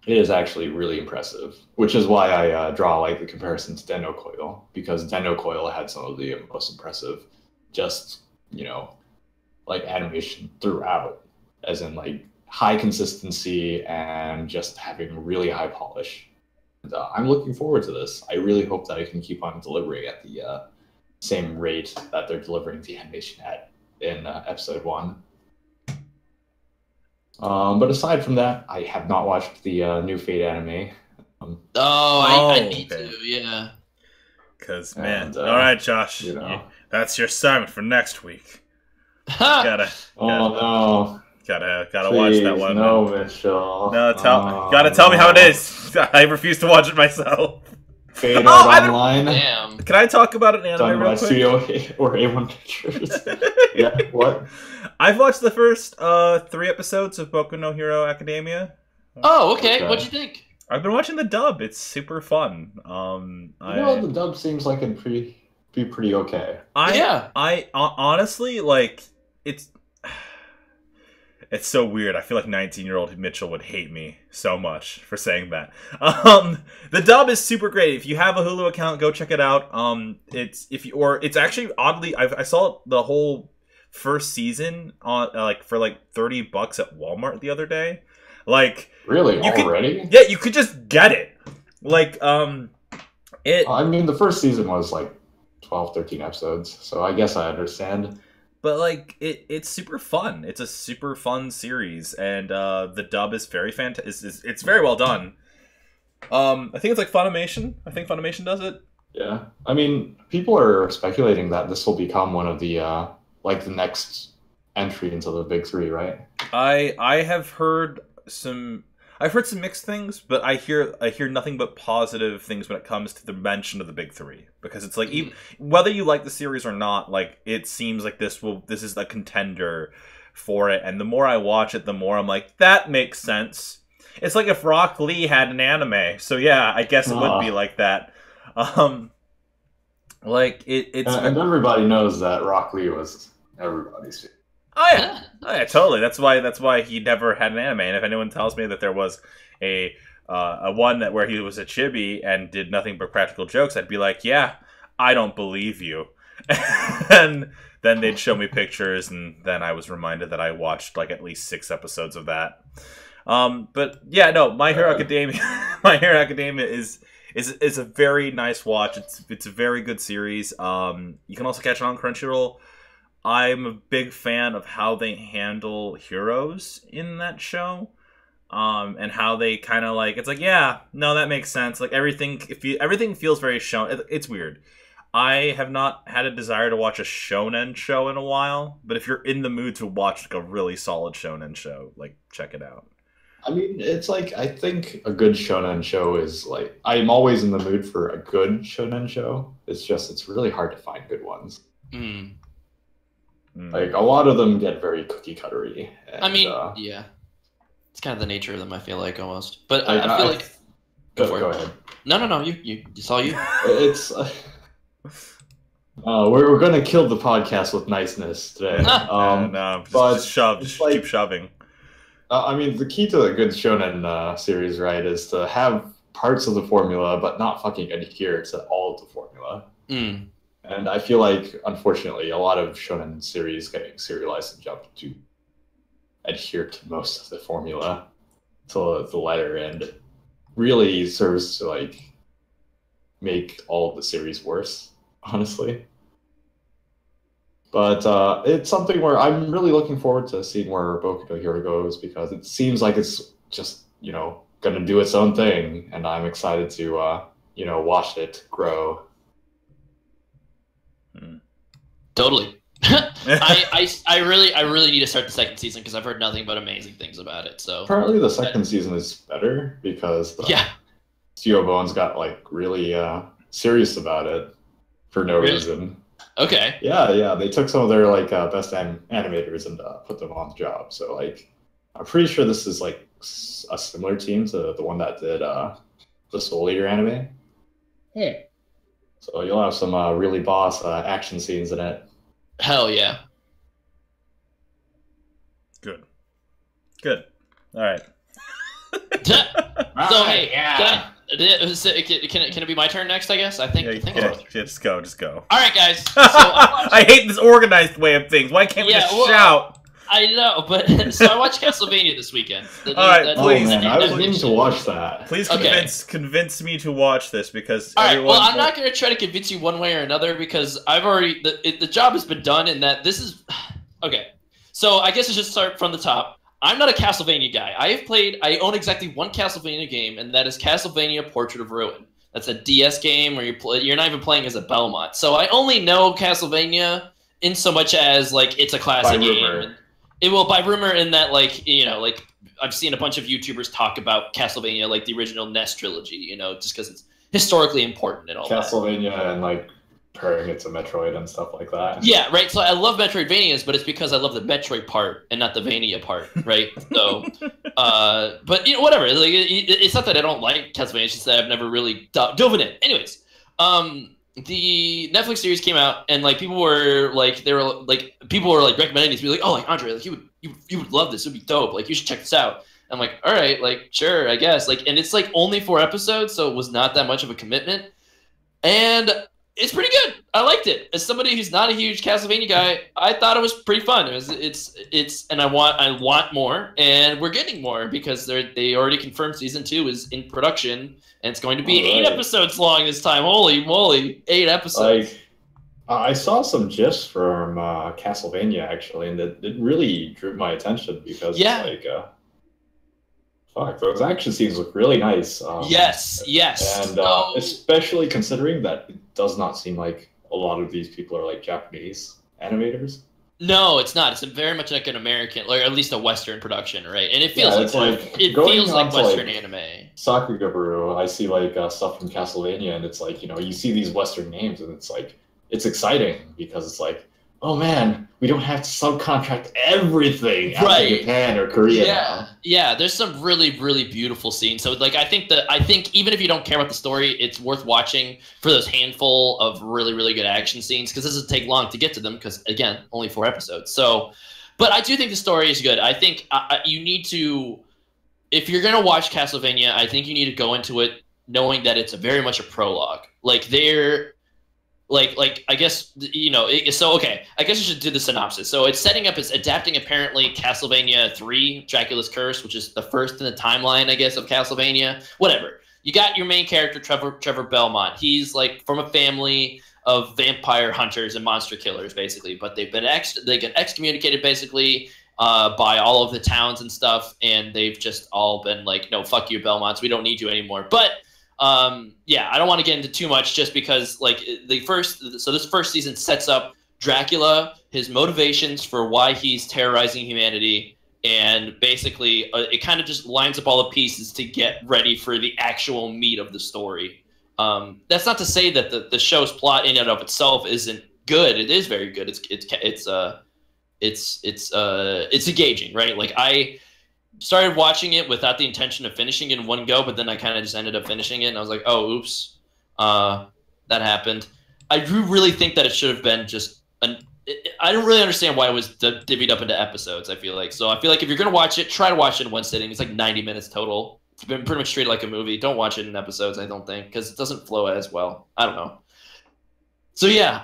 It is actually really impressive, which is why I draw like the comparison to Denno Coil, because Denno Coil had some of the most impressive, just like animation throughout, as in like high consistency and just having really high polish. And I'm looking forward to this. I really hope that I can keep on delivering at the same rate that they're delivering the animation at in episode 1. But aside from that, I have not watched the new Fate anime. I need to, yeah. Because, man, all right, Josh, that's your assignment for next week. Gotta watch that one. No, Mitchell. No, gotta tell me how it is. I refuse to watch it myself. Fade Art Online. Damn. Can I talk about an anime done real by quick? Studio or A1 Pictures. Yeah, what? I've watched the first 3 episodes of Boku no Hero Academia. Oh, okay. What'd you think? I've been watching the dub. It's super fun. The dub seems like it'd be pretty okay. I honestly, like, it's so weird. I feel like 19-year-old Mitchell would hate me so much for saying that. The dub is super great. If you have a Hulu account, go check it out. It's actually oddly, I saw the whole first season on for like $30 at Walmart the other day. Like, really, already? You could just get it. Like, I mean, the first season was like 12, 13 episodes, so I guess I understand. But like it's super fun. It's a super fun series, and the dub is very fantastic. It's very well done. I think it's like Funimation. I think Funimation does it. Yeah, I mean, people are speculating that this will become one of the like the next entry into the big 3, right? I have heard some. I've heard some mixed things, but I hear nothing but positive things when it comes to the mention of the big 3, because it's like even, whether you like the series or not, like it seems like this is a contender for it, and the more I watch it, the more I'm like, that makes sense. It's like if Rock Lee had an anime, so yeah, I guess it would be like that. Like it's and everybody knows that Rock Lee was everybody's favorite. Oh yeah, totally. That's why he never had an anime. And if anyone tells me that there was a one where he was a chibi and did nothing but practical jokes, I'd be like, yeah, I don't believe you. And then they'd show me pictures, and then I was reminded that I watched like at least 6 episodes of that. But yeah, no, My Hero Academia, My Hero Academia is a very nice watch. It's a very good series. You can also catch it on Crunchyroll. I'm a big fan of how they handle heroes in that show, and how they kind of like, it's like, yeah, no, that makes sense. Like everything feels very shonen. It's weird. I have not had a desire to watch a shonen show in a while, but if you're in the mood to watch like a really solid shonen show, like check it out. I mean, it's like, I think a good shonen show is like, I'm always in the mood for a good shonen show. It's really hard to find good ones. Like, a lot of them get very cookie cuttery. And, I mean, yeah. It's kind of the nature of them, I feel like, almost. But I feel like... Go ahead. No, it's all you. It's... we're going to kill the podcast with niceness today. Just keep shoving. I mean, the key to a good shonen series, right, is to have parts of the formula, but not fucking adhere to all of the formula. And I feel like, unfortunately, a lot of shonen series getting serialized and jumped to adhere to most of the formula to the letter, and really serves to like make all of the series worse, honestly. But it's something where I'm really looking forward to seeing where Boku no Hero goes, because it seems like it's just, going to do its own thing, and I'm excited to watched it grow. Totally. I really need to start the second season because I've heard nothing but amazing things about it. So Apparently, the second season is better because Studio Bones got really serious about it for no reason. Okay. Yeah. They took some of their best animators and put them on the job. So I'm pretty sure this is a similar team to the one that did the Soul Eater anime. Hey. So you'll have some really boss action scenes in it. Hell yeah. Good. All right. So hey, can it be my turn next? I guess. I think. Just go. All right, guys. So I hate this organized way of things. Why can't we just shout? I know, but so I watched Castlevania this weekend. All right, please. I was meaning to watch that. Please convince me to watch this because. All right. Well, I'm not going to try to convince you one way or another because I've already the job has been done, and that this is okay. So I guess I should start from the top. I'm not a Castlevania guy. I own exactly one Castlevania game, and that is Castlevania Portrait of Ruin. That's a DS game where you're not even playing as a Belmont. So I only know Castlevania in so much as it's a classic game. It will by rumor in that I've seen a bunch of YouTubers talk about Castlevania, the original NES trilogy, just because it's historically important and all Castlevania that. And pairing it to Metroid and stuff like that. Yeah, right. So I love Metroidvanias, but it's because I love the Metroid part and not the Vania part, right? So, but whatever. It's not that I don't like Castlevania; it's just that I've never really dove in it. Anyways, the Netflix series came out, and people were recommending these. Be oh, Andre, you would love this. It'd be dope. You should check this out. I'm like, all right, sure, I guess. And it's only 4 episodes, so it was not that much of a commitment. And it's pretty good. I liked it. As somebody who's not a huge Castlevania guy, I thought it was pretty fun. And I want more, and we're getting more because they already confirmed season 2 is in production, and it's going to be 8 episodes long this time. Holy moly, 8 episodes. I saw some GIFs from Castlevania actually, and it really drew my attention because those action scenes look really nice. Yes. And especially considering that it does not seem like a lot of these people are Japanese animators. No, it's not. It's very much like an American, or at least a Western production, right? And it feels it feels like Western anime. Sakugaburu, I see stuff from Castlevania, and it's you see these Western names, and it's exciting because it's oh man, we don't have to subcontract everything out to Japan or Korea now. Yeah, there's some really, really beautiful scenes. So I think even if you don't care about the story, it's worth watching for those handful of really, really good action scenes because this doesn't take long to get to them because again, only 4 episodes. So, but I do think the story is good. I think you need to, if you're gonna watch Castlevania, I think you need to go into it knowing that it's very much a prologue. I guess, so, okay, I guess I should do the synopsis. So it's setting up, it's adapting, apparently, Castlevania 3, Dracula's Curse, which is the first in the timeline, I guess, of Castlevania. Whatever. You got your main character, Trevor Belmont. He's, from a family of vampire hunters and monster killers, basically. But they get excommunicated, basically, by all of the towns and stuff, and they've just all been no, fuck you, Belmonts, we don't need you anymore. But I don't want to get into too much just because this first season sets up Dracula, his motivations for why he's terrorizing humanity, and basically it kind of just lines up all the pieces to get ready for the actual meat of the story. That's not to say that the show's plot in and of itself isn't good. It is very good. It's engaging, right? I started watching it without the intention of finishing it in one go, but then I kind of just ended up finishing it, and I was like, oh, oops, that happened. I do really think that it should have been just I don't really understand why it was divvied up into episodes, I feel like. So I feel like if you're going to watch it, try to watch it in one sitting. It's 90 minutes total. It's been pretty much treated like a movie. Don't watch it in episodes, I don't think, because it doesn't flow as well. I don't know. So yeah,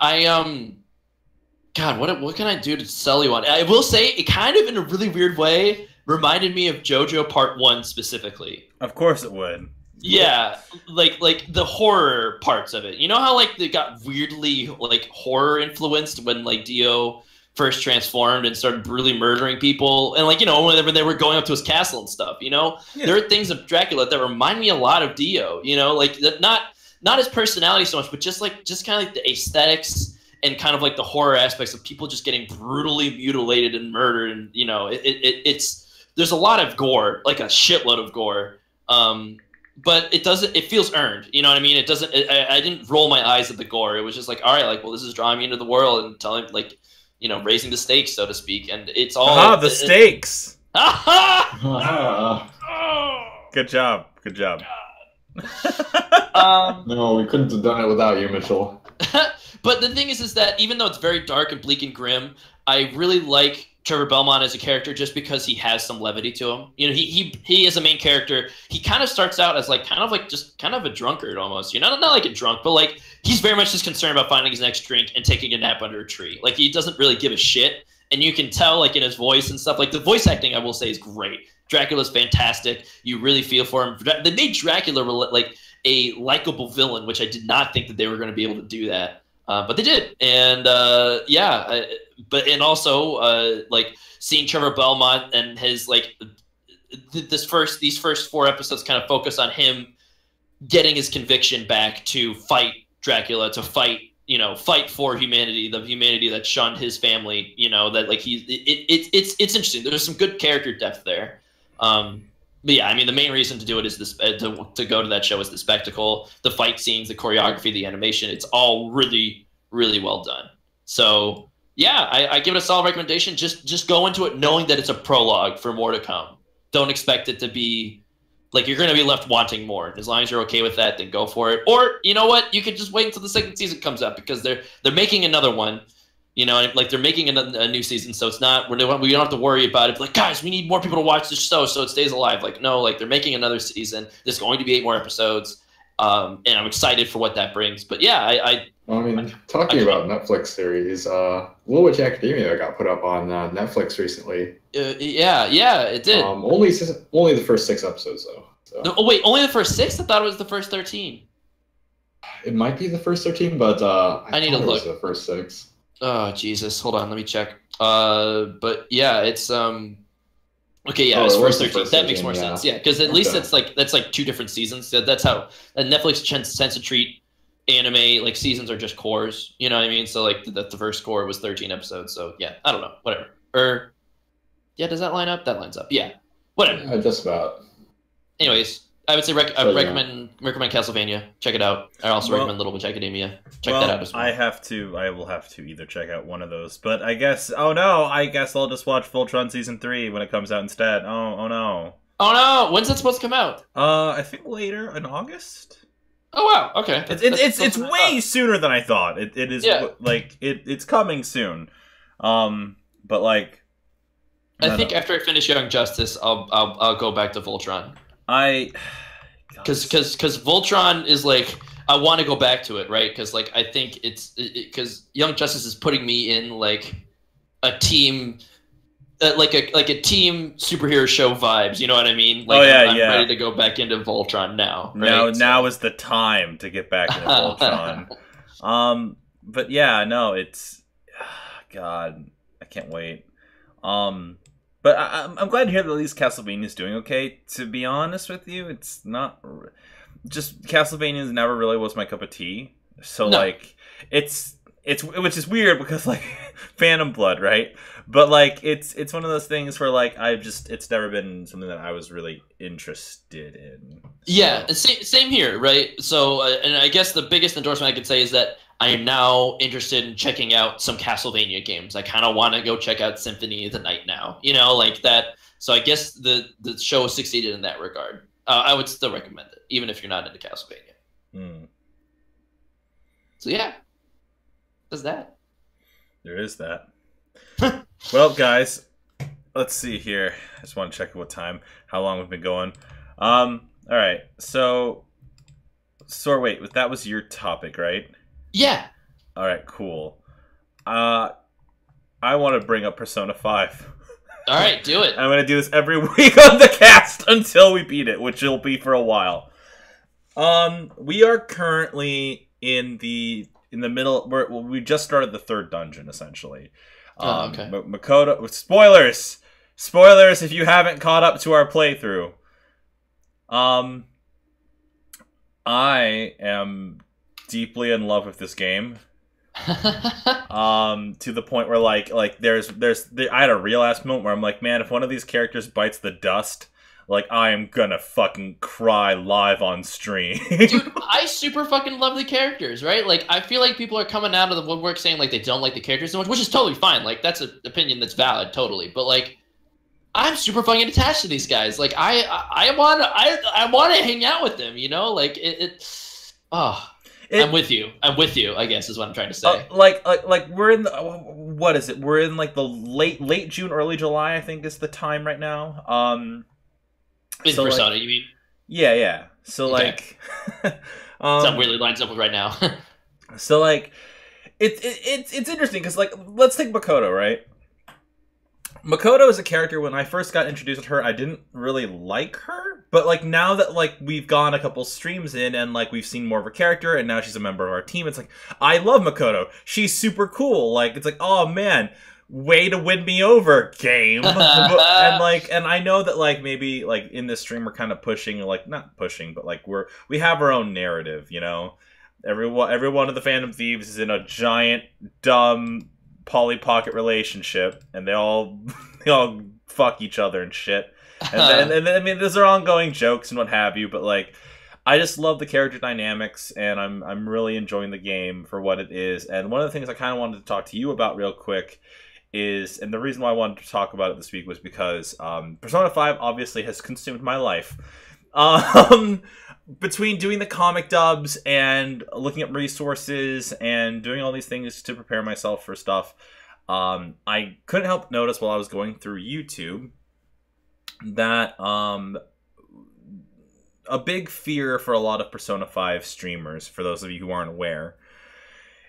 God, what can I do to sell you on? I will say, it kind of, in a really weird way, reminded me of JoJo Part 1 specifically. Of course it would. Yeah, like the horror parts of it. You know how they got weirdly horror influenced when Dio first transformed and started brutally murdering people, and when they were going up to his castle and stuff. There are things of Dracula that remind me a lot of Dio. not his personality so much, but just kind of like the aesthetics and kind of like the horror aspects of people just getting brutally mutilated and murdered, and you know, it's there's a lot of gore, like a shitload of gore. But it feels earned. You know what I mean? It doesn't. I didn't roll my eyes at the gore. It was just like, all right, like, well, this is drawing me into the world and telling, like, you know, raising the stakes, so to speak. And it's all the stakes. Good job. Good job. No, we couldn't have done it without you, Mitchell. But the thing is that even though it's very dark and bleak and grim, I really like Trevor Belmont as a character just because he has some levity to him. You know, he is a main character. He kind of starts out as like kind of a drunkard almost. You know, not like a drunk, but like he's very much just concerned about finding his next drink and taking a nap under a tree. Like he doesn't really give a shit, and you can tell like in his voice and stuff. Like the voice acting, I will say, is great. Dracula's fantastic. You really feel for him. They made Dracula like a likable villain, which I did not think that they were going to be able to do that. But they did, and also like seeing Trevor Belmont and his like these first 4 episodes kind of focus on him getting his conviction back to fight Dracula, to fight for humanity, the humanity that shunned his family. You know, that like it's interesting. There's some good character depth there. But yeah, I mean, the main reason to do it is this to go to that show is the spectacle, the fight scenes, the choreography, the animation. It's all really, really well done. So yeah, I give it a solid recommendation. Just go into it knowing that it's a prologue for more to come. Don't expect it to be like you're going to be left wanting more. As long as you're okay with that, then go for it. Or you know what, you could just wait until the second season comes out because they're making another one. You know, like they're making a new season, so it's not we don't have to worry about it. Like, guys, we need more people to watch this show so it stays alive. Like, no, like they're making another season. There's going to be 8 more episodes, and I'm excited for what that brings. But yeah, talking about Netflix series, Little Witch Academia got put up on Netflix recently. Yeah, it did. Only the first 6 episodes though. So. No, oh wait, only the first 6? I thought it was the first 13. It might be the first 13, but I need to look. It was the first 6. Oh Jesus! Hold on, let me check. But yeah, it's okay. Yeah, it's first 13. That makes more sense. Yeah, because at least that's like 2 different seasons. So that's how Netflix tends to treat anime. Like seasons are just cores. You know what I mean? So like the first core was 13 episodes. So yeah, I don't know, whatever. Yeah, does that line up? That lines up. Yeah, whatever. Yeah, just about. Anyways, I would say recommend Castlevania. Check it out. I also recommend Little Witch Academia. Check that out as well. I will have to either check out one of those, but I guess I'll just watch Voltron Season 3 when it comes out instead. Oh no. Oh no! When's that supposed to come out? I think later in August. Oh wow! Okay. It's way sooner than I thought. It is like it's coming soon. But like I think after I finish Young Justice, I'll go back to Voltron. Because Voltron is like I want to go back to it, right? Because like I think because Young Justice is putting me in like a team, like a team superhero show vibes. You know what I mean? Like, I'm ready to go back into Voltron now. Right? Now is the time to get back into Voltron. But yeah, no, it's God, I can't wait. But I'm glad to hear that at least Castlevania is doing okay. To be honest with you, it's not just Castlevania never really was my cup of tea. So no. Like it's which is weird because like Phantom Blood, right? But like it's one of those things where like it's never been something that I was really interested in. So. Yeah, same here, right? So and I guess the biggest endorsement I could say is that I am now interested in checking out some Castlevania games. I kind of want to go check out Symphony of the Night now, you know, like that. So I guess the show succeeded in that regard. I would still recommend it, even if you're not into Castlevania. So yeah, there's that. There is that. Well, guys, let's see here. I just want to check how long we've been going. All right. So wait, that was your topic, right? Yeah. All right, cool. I want to bring up Persona 5. All right, do it. I'm going to do this every week on the cast until we beat it, which will be for a while. We are currently in the middle. We just started the 3rd dungeon, essentially. Okay. Makoto. Spoilers if you haven't caught up to our playthrough. I am deeply in love with this game. To the point where like I had a real ass moment where I'm like, man, if one of these characters bites the dust, like I am gonna fucking cry live on stream. Dude, I super fucking love the characters, right? Like, I feel like people are coming out of the woodwork saying like they don't like the characters so much, which is totally fine. Like, that's an opinion that's valid, totally. But like, I'm super fucking attached to these guys. Like, I want to hang out with them, you know? Like, I'm with you. I'm with you, I guess, is what I'm trying to say. Like we're in the, what is it? We're in like the late June, early July, I think is the time right now. In so Persona, like, you mean? Yeah. So Okay. like, Something really lines up with right now. so like, it's interesting because like, let's take Makoto, right? Makoto is a character, when I first got introduced to her, I didn't really like her. But, like, now that, like, we've gone a couple streams in and, like, we've seen more of her character and now she's a member of our team, it's like, I love Makoto. She's super cool. Like, it's like, oh, man, way to win me over, game. And I know that, like, maybe, like, in this stream we're kind of pushing, like, not pushing, but, like, we have our own narrative, you know? Every one of the Phantom Thieves is in a giant, dumb Polly Pocket relationship, and they all fuck each other and shit. And then I mean, those are ongoing jokes and what have you, but like, I just love the character dynamics, and I'm really enjoying the game for what it is. And one of the things I kind of wanted to talk to you about real quick is, and the reason why I wanted to talk about it this week was because Persona 5 obviously has consumed my life. Between doing the comic dubs and looking at resources and doing all these things to prepare myself for stuff, I couldn't help notice while I was going through YouTube that a big fear for a lot of Persona 5 streamers, for those of you who aren't aware,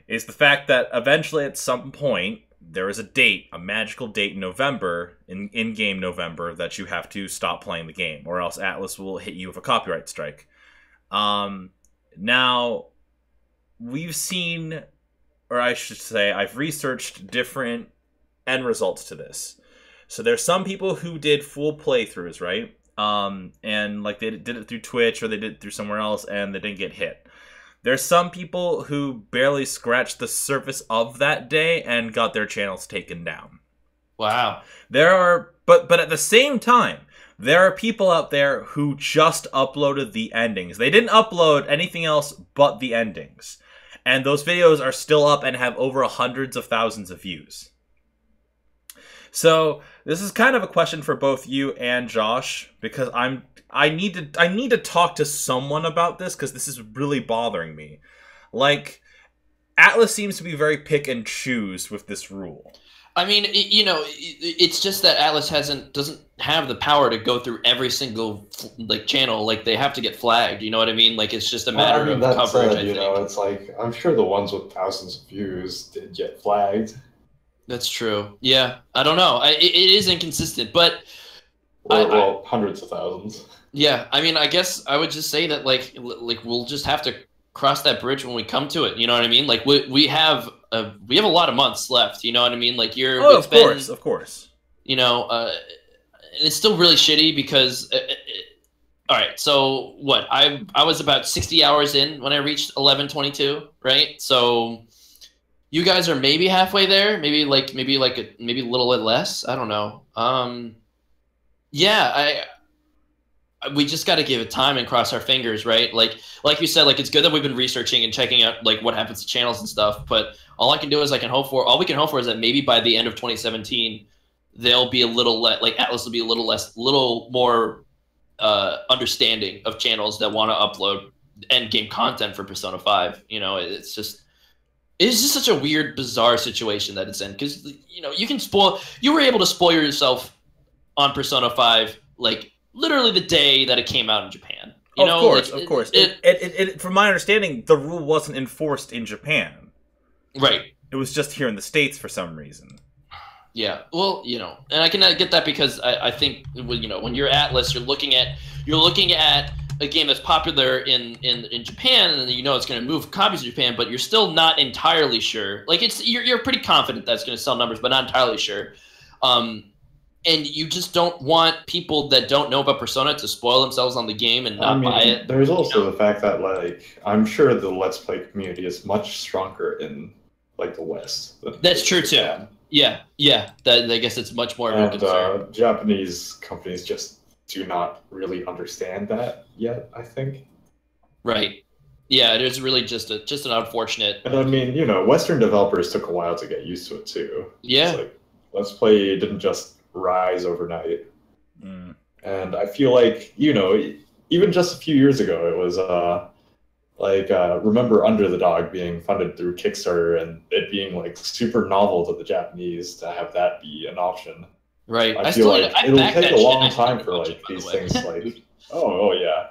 is the fact that eventually at some point there is a date, a magical date in November, in-game November, that you have to stop playing the game, or else Atlus will hit you with a copyright strike. Now, we've seen, or I should say, I've researched different end results to this. So there's some people who did full playthroughs, right? And like they did it through Twitch or they did it through somewhere else and they didn't get hit. There's some people who barely scratched the surface of that day and got their channels taken down. Wow. There are, but at the same time, there are people out there who just uploaded the endings. They didn't upload anything else but the endings. And those videos are still up and have over hundreds of thousands of views. So this is kind of a question for both you and Josh, because I need to talk to someone about this, because this is really bothering me. Like, Atlus seems to be very pick and choose with this rule. I mean, you know, it's just that Atlus doesn't have the power to go through every single like channel. Like, they have to get flagged. You know what I mean? Like, it's just a matter of coverage. I think. It's like, I'm sure the ones with thousands of views did get flagged. That's true. Yeah, I don't know. It is inconsistent, but well, hundreds of thousands. Yeah, I mean, I guess I would just say that like we'll just have to cross that bridge when we come to it. You know what I mean? Like we have a lot of months left. You know what I mean? Like of course. You know, and it's still really shitty because. All right, so what? I was about 60 hours in when I reached 11:22, right? So. You guys are maybe halfway there, maybe a little bit less. I don't know. Yeah, we just got to give it time and cross our fingers, right? Like you said, like it's good that we've been researching and checking out like what happens to channels and stuff. But all we can hope for is that maybe by the end of 2017, they'll be a little like Atlus will be a little more understanding of channels that want to upload end game content for Persona 5. You know, it's just such a weird, bizarre situation that it's in, because you know you were able to spoil yourself on Persona 5 like literally the day that it came out in Japan. Of course. From my understanding, the rule wasn't enforced in Japan. Right. It was just here in the States for some reason. Yeah. Well, you know, and I can get that because I think you know when you're Atlus, you're looking at a game that's popular in Japan, and you know it's going to move copies to Japan, but you're still not entirely sure. Like you're pretty confident that's going to sell numbers, but not entirely sure. and you just don't want people that don't know about Persona to spoil themselves on the game and not buy it. There's also the fact that, like, I'm sure the Let's Play community is much stronger in, like, the West. That's true, too. Yeah. I guess it's much more of a concern. Japanese companies just do not really understand that yet, I think. Right. Yeah, it is really just an unfortunate... And I mean, you know, Western developers took a while to get used to it, too. Yeah. It's like, Let's Play didn't just rise overnight. Mm. And I feel like, you know, even just a few years ago, it was remember Under the Dog being funded through Kickstarter and it being like super novel to the Japanese to have that be an option. Right. I feel like it'll take a long time for like these things like oh yeah.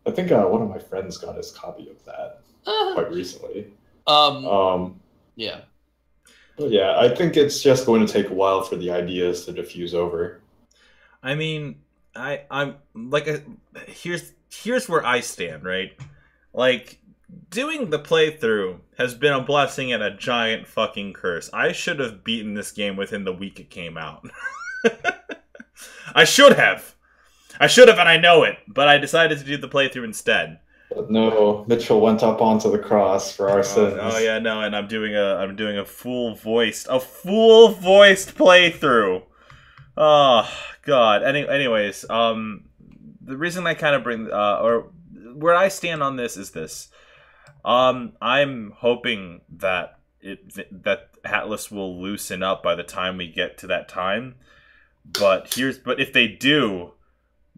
I think one of my friends got his copy of that quite recently. Yeah. But yeah, I think it's just going to take a while for the ideas to diffuse over. I mean, I'm like, here's where I stand, right? Like, doing the playthrough has been a blessing and a giant fucking curse. I should have beaten this game within the week it came out. I should have, and I know it, but I decided to do the playthrough instead. But no, Mitchell went up onto the cross for our sins. Oh yeah, no, and I'm doing a full voiced playthrough. Oh God. Anyways, the reason I kind of bring or where I stand on this is this. I'm hoping that that Atlas will loosen up by the time we get to that time. But if they do,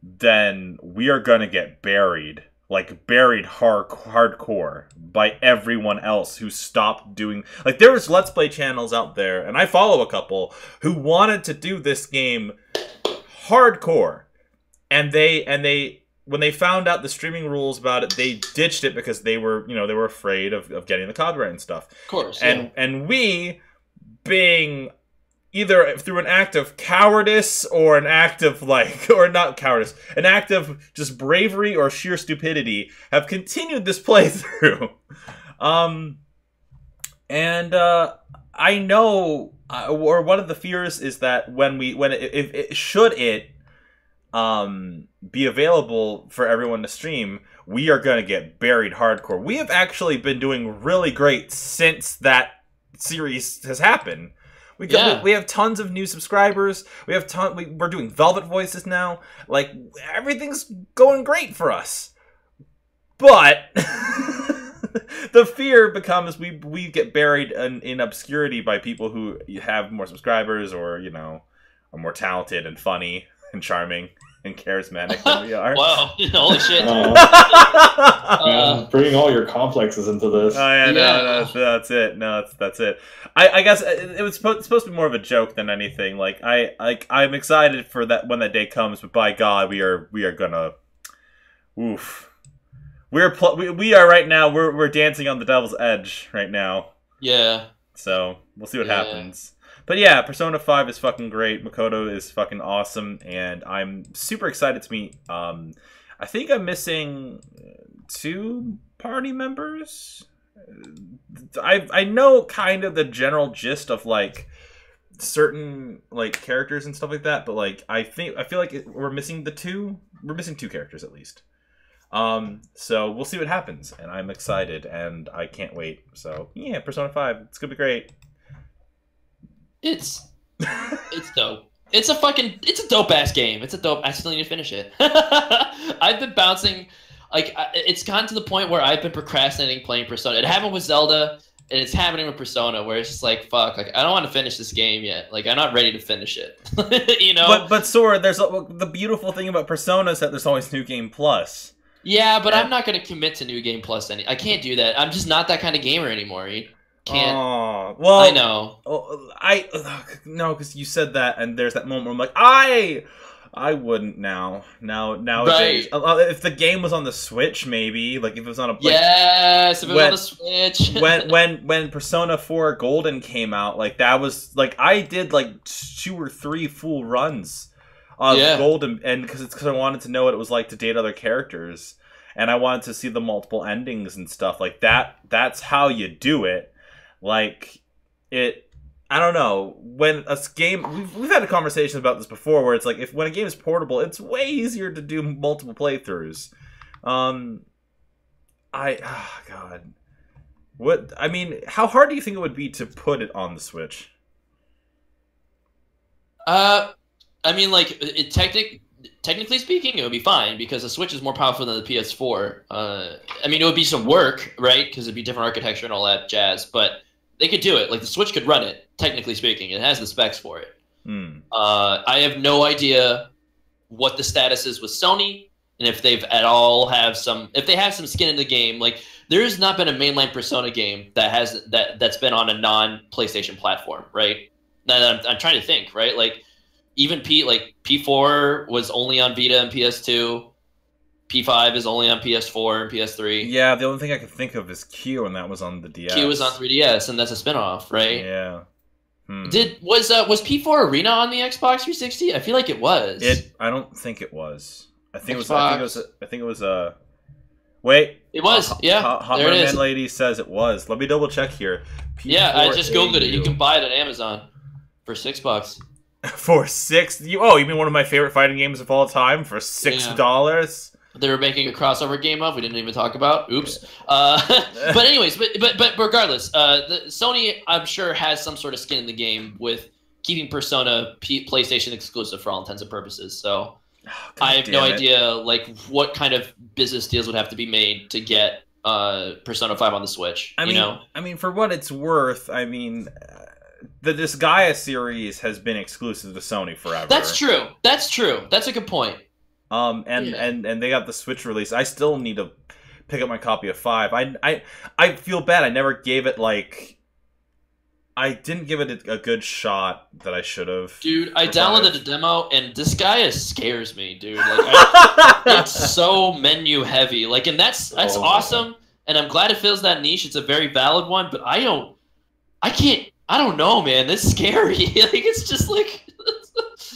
then we are gonna get buried. Like, buried hardcore by everyone else who stopped doing... Like, there was Let's Play channels out there, and I follow a couple, who wanted to do this game hardcore. And when they found out the streaming rules about it, they ditched it because they were afraid of getting the copyright and stuff. Of course, yeah. And we, being... either through an act of cowardice or an act of, like, or not cowardice, an act of just bravery or sheer stupidity, have continued this playthrough. I know, or one of the fears is that should it be available for everyone to stream, we are going to get buried hardcore. We have actually been doing really great since that series has happened. We have tons of new subscribers. We're doing Velvet voices now. Like, everything's going great for us. But the fear becomes we get buried in obscurity by people who have more subscribers or, you know, are more talented and funny and charming and charismatic than we are. Wow. Holy shit. Bringing all your complexes into this. Oh yeah, no, that's it. No, that's it. I guess it was supposed to be more of a joke than anything. Like I'm excited for that when that day comes, but by God, we are gonna, oof. We are right now. We're dancing on the devil's edge right now. Yeah. So we'll see what happens. But yeah, Persona 5 is fucking great. Makoto is fucking awesome, and I'm super excited to meet. I think I'm missing 2 party members. I know kind of the general gist of like certain like characters and stuff like that, but like I feel like we're missing 2 characters at least. So we'll see what happens, and I'm excited and I can't wait. So yeah, Persona 5, it's gonna be great. It's dope. It's a dope ass game. I still need to finish it. I've been bouncing, like, it's gotten to the point where I've been procrastinating playing Persona. It happened with Zelda, and it's happening with Persona, where it's just like, fuck, like, I don't want to finish this game yet. Like, I'm not ready to finish it. You know? But Sora, the beautiful thing about Persona is that there's always New Game Plus. Yeah, but I'm not going to commit to New Game Plus. I can't do that. I'm just not that kind of gamer anymore. Can't. Oh, well, I know. No, because you said that, and there's that moment where I'm like, I wouldn't now. Nowadays, right. If the game was on the Switch, maybe like if it was on a yes, if it was on the Switch. when Persona 4 Golden came out, like that was like I did like 2 or 3 full runs of Golden, and because I wanted to know what it was like to date other characters, and I wanted to see the multiple endings and stuff like that. That's how you do it. Like, I don't know, when a game, we've had a conversation about this before, where it's like, when a game is portable, it's way easier to do multiple playthroughs. Oh God. I mean, how hard do you think it would be to put it on the Switch? I mean, like, technically speaking, it would be fine because the Switch is more powerful than the PS4. I mean, it would be some work, right? Because it'd be different architecture and all that jazz, but they could do it. Like, the Switch could run it, technically speaking. It has the specs for it. I have no idea what the status is with Sony, and if they've at all if they have some skin in the game. Like, there has not been a mainline Persona game that's been on a non-PlayStation platform, right? Now, I'm trying to think, right? Like, even P4 was only on Vita and PS2. P5 is only on PS4 and PS3. Yeah, the only thing I could think of is Q, and that was on the DS. Q was on 3DS, and that's a spinoff, right? Yeah. Was P4 Arena on the Xbox 360? I feel like it was. I don't think it was. I think Xbox. it was. Wait. It was. Yeah. Hot there it is. Lady says it was. Let me double check here. Yeah, I just googled it. You can buy it on Amazon for $6. For $6? You mean one of my favorite fighting games of all time for $6? They were making a crossover game of. We didn't even talk about. Oops. But anyways, but regardless, the Sony, I'm sure, has some sort of skin in the game with keeping Persona PlayStation exclusive for all intents and purposes. So I have no idea like what kind of business deals would have to be made to get Persona 5 on the Switch. I mean, for what it's worth, I mean, the Disgaea series has been exclusive to Sony forever. That's true. That's a good point. And they got the Switch release. I still need to pick up my copy of 5. I feel bad. I never gave it I didn't give it a good shot that I should have. Dude, I downloaded the demo, and Disgaea scares me, dude. Like, it's so menu heavy. Like, and that's awesome. And I'm glad it fills that niche. It's a very valid one, but I don't know, man. That's scary. Like, it's just like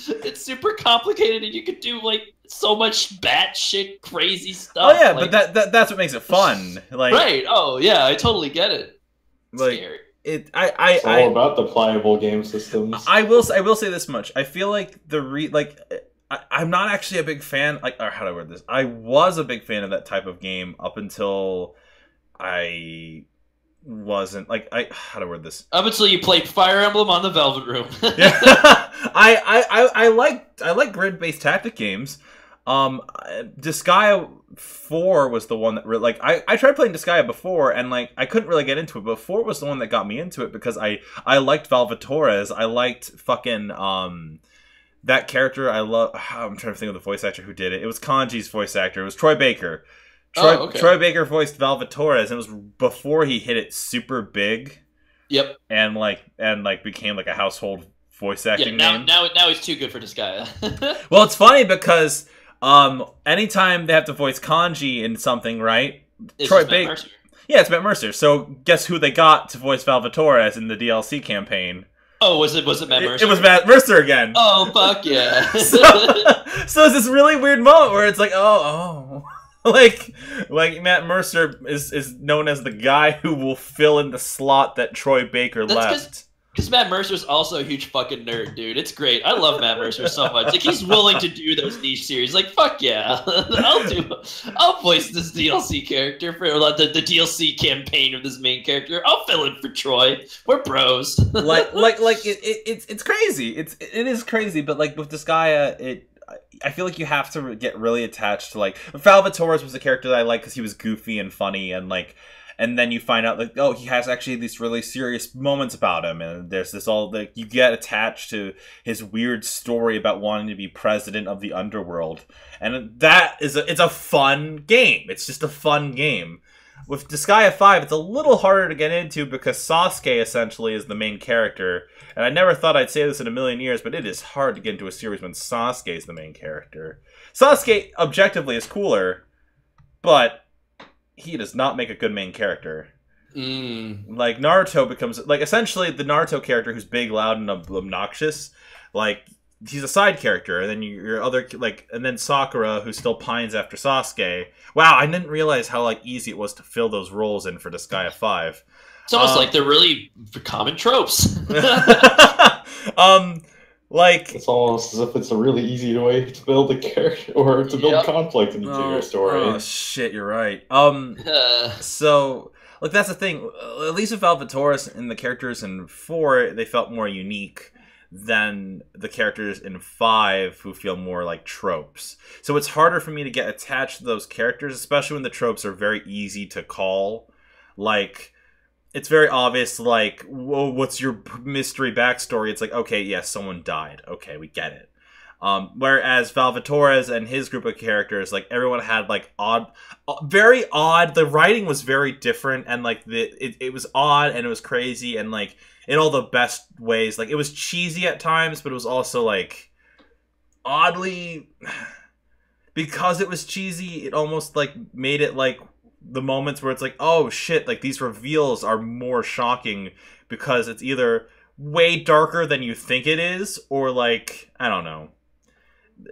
it's super complicated, and you could do like so much batshit crazy stuff. Oh yeah, like, but that's what makes it fun. Like, right? Oh yeah, I totally get it. Like, scary. It's all about the pliable game systems. I will say this much. I feel like I'm not actually a big fan. Or how do I word this? I was a big fan of that type of game up until I wasn't. How do I word this? Up until you played Fire Emblem on the Velvet Room. Yeah. I like grid-based tactic games. Disgaea 4 was the one that really, I tried playing Disgaea before, and I couldn't really get into it, but 4 was the one that got me into it because I liked Velvetcast. I liked fucking that character. I'm trying to think of the voice actor who did it. It was Kanji's voice actor. It was Troy Baker. Troy Baker voiced Velvetcast, and it was before he hit it super big. Yep. And became a household voice acting name. Now he's too good for Disgaea. Well, it's funny because anytime they have to voice Kanji in something, right? Troy Baker. Yeah, it's Matt Mercer. So guess who they got to voice Velvetcast in the DLC campaign? Oh, was it Matt Mercer? It was Matt Mercer again. Oh, fuck yeah. so it's this really weird moment where it's like, like Matt Mercer is known as the guy who will fill in the slot that Troy Baker left. Because Matt Mercer's also a huge fucking nerd, dude. It's great. I love Matt Mercer so much. Like, he's willing to do those niche series. Like, fuck yeah. I'll voice this DLC character for the DLC campaign of this main character. I'll fill in for Troy. We're bros. It's crazy. It is crazy, but with Disgaea, I feel like you have to get really attached to Velvetcast was a character that I liked because he was goofy and funny, and then you find out he has actually these really serious moments about him, and there's this you get attached to his weird story about wanting to be president of the underworld, and it's a fun game. It's just a fun game. With Disgaea 5, it's a little harder to get into because Sasuke essentially is the main character. And I never thought I'd say this in a million years, but it is hard to get into a series when Sasuke is the main character. Sasuke, objectively, is cooler, but he does not make a good main character. Naruto becomes... essentially, the Naruto character who's big, loud, and obnoxious, he's a side character, and then your other... and then Sakura, who still pines after Sasuke. Wow, I didn't realize how, easy it was to fill those roles in for Disgaea 5. It's almost like they're really common tropes. Like It's almost as if it's a really easy way to build a character or to build conflict in your story. Oh shit, you're right. So like that's the thing. At least with Velvetcast and the characters in 4, they felt more unique than the characters in 5, who feel more like tropes. So it's harder for me to get attached to those characters, especially when the tropes are very easy to call. Like, it's very obvious, like, whoa, what's your mystery backstory? It's like, okay, yes, someone died. Okay, we get it. Whereas Velvetcast and his group of characters, like, everyone had, like, very odd, the writing was very different, and, like, it was odd, and it was crazy, and, like, in all the best ways. Like, it was cheesy at times, but it was also, like, oddly... Because it was cheesy, it almost, like, made it, like, the moments where it's like, oh, shit, like, these reveals are more shocking because it's either way darker than you think it is, or, like, I don't know.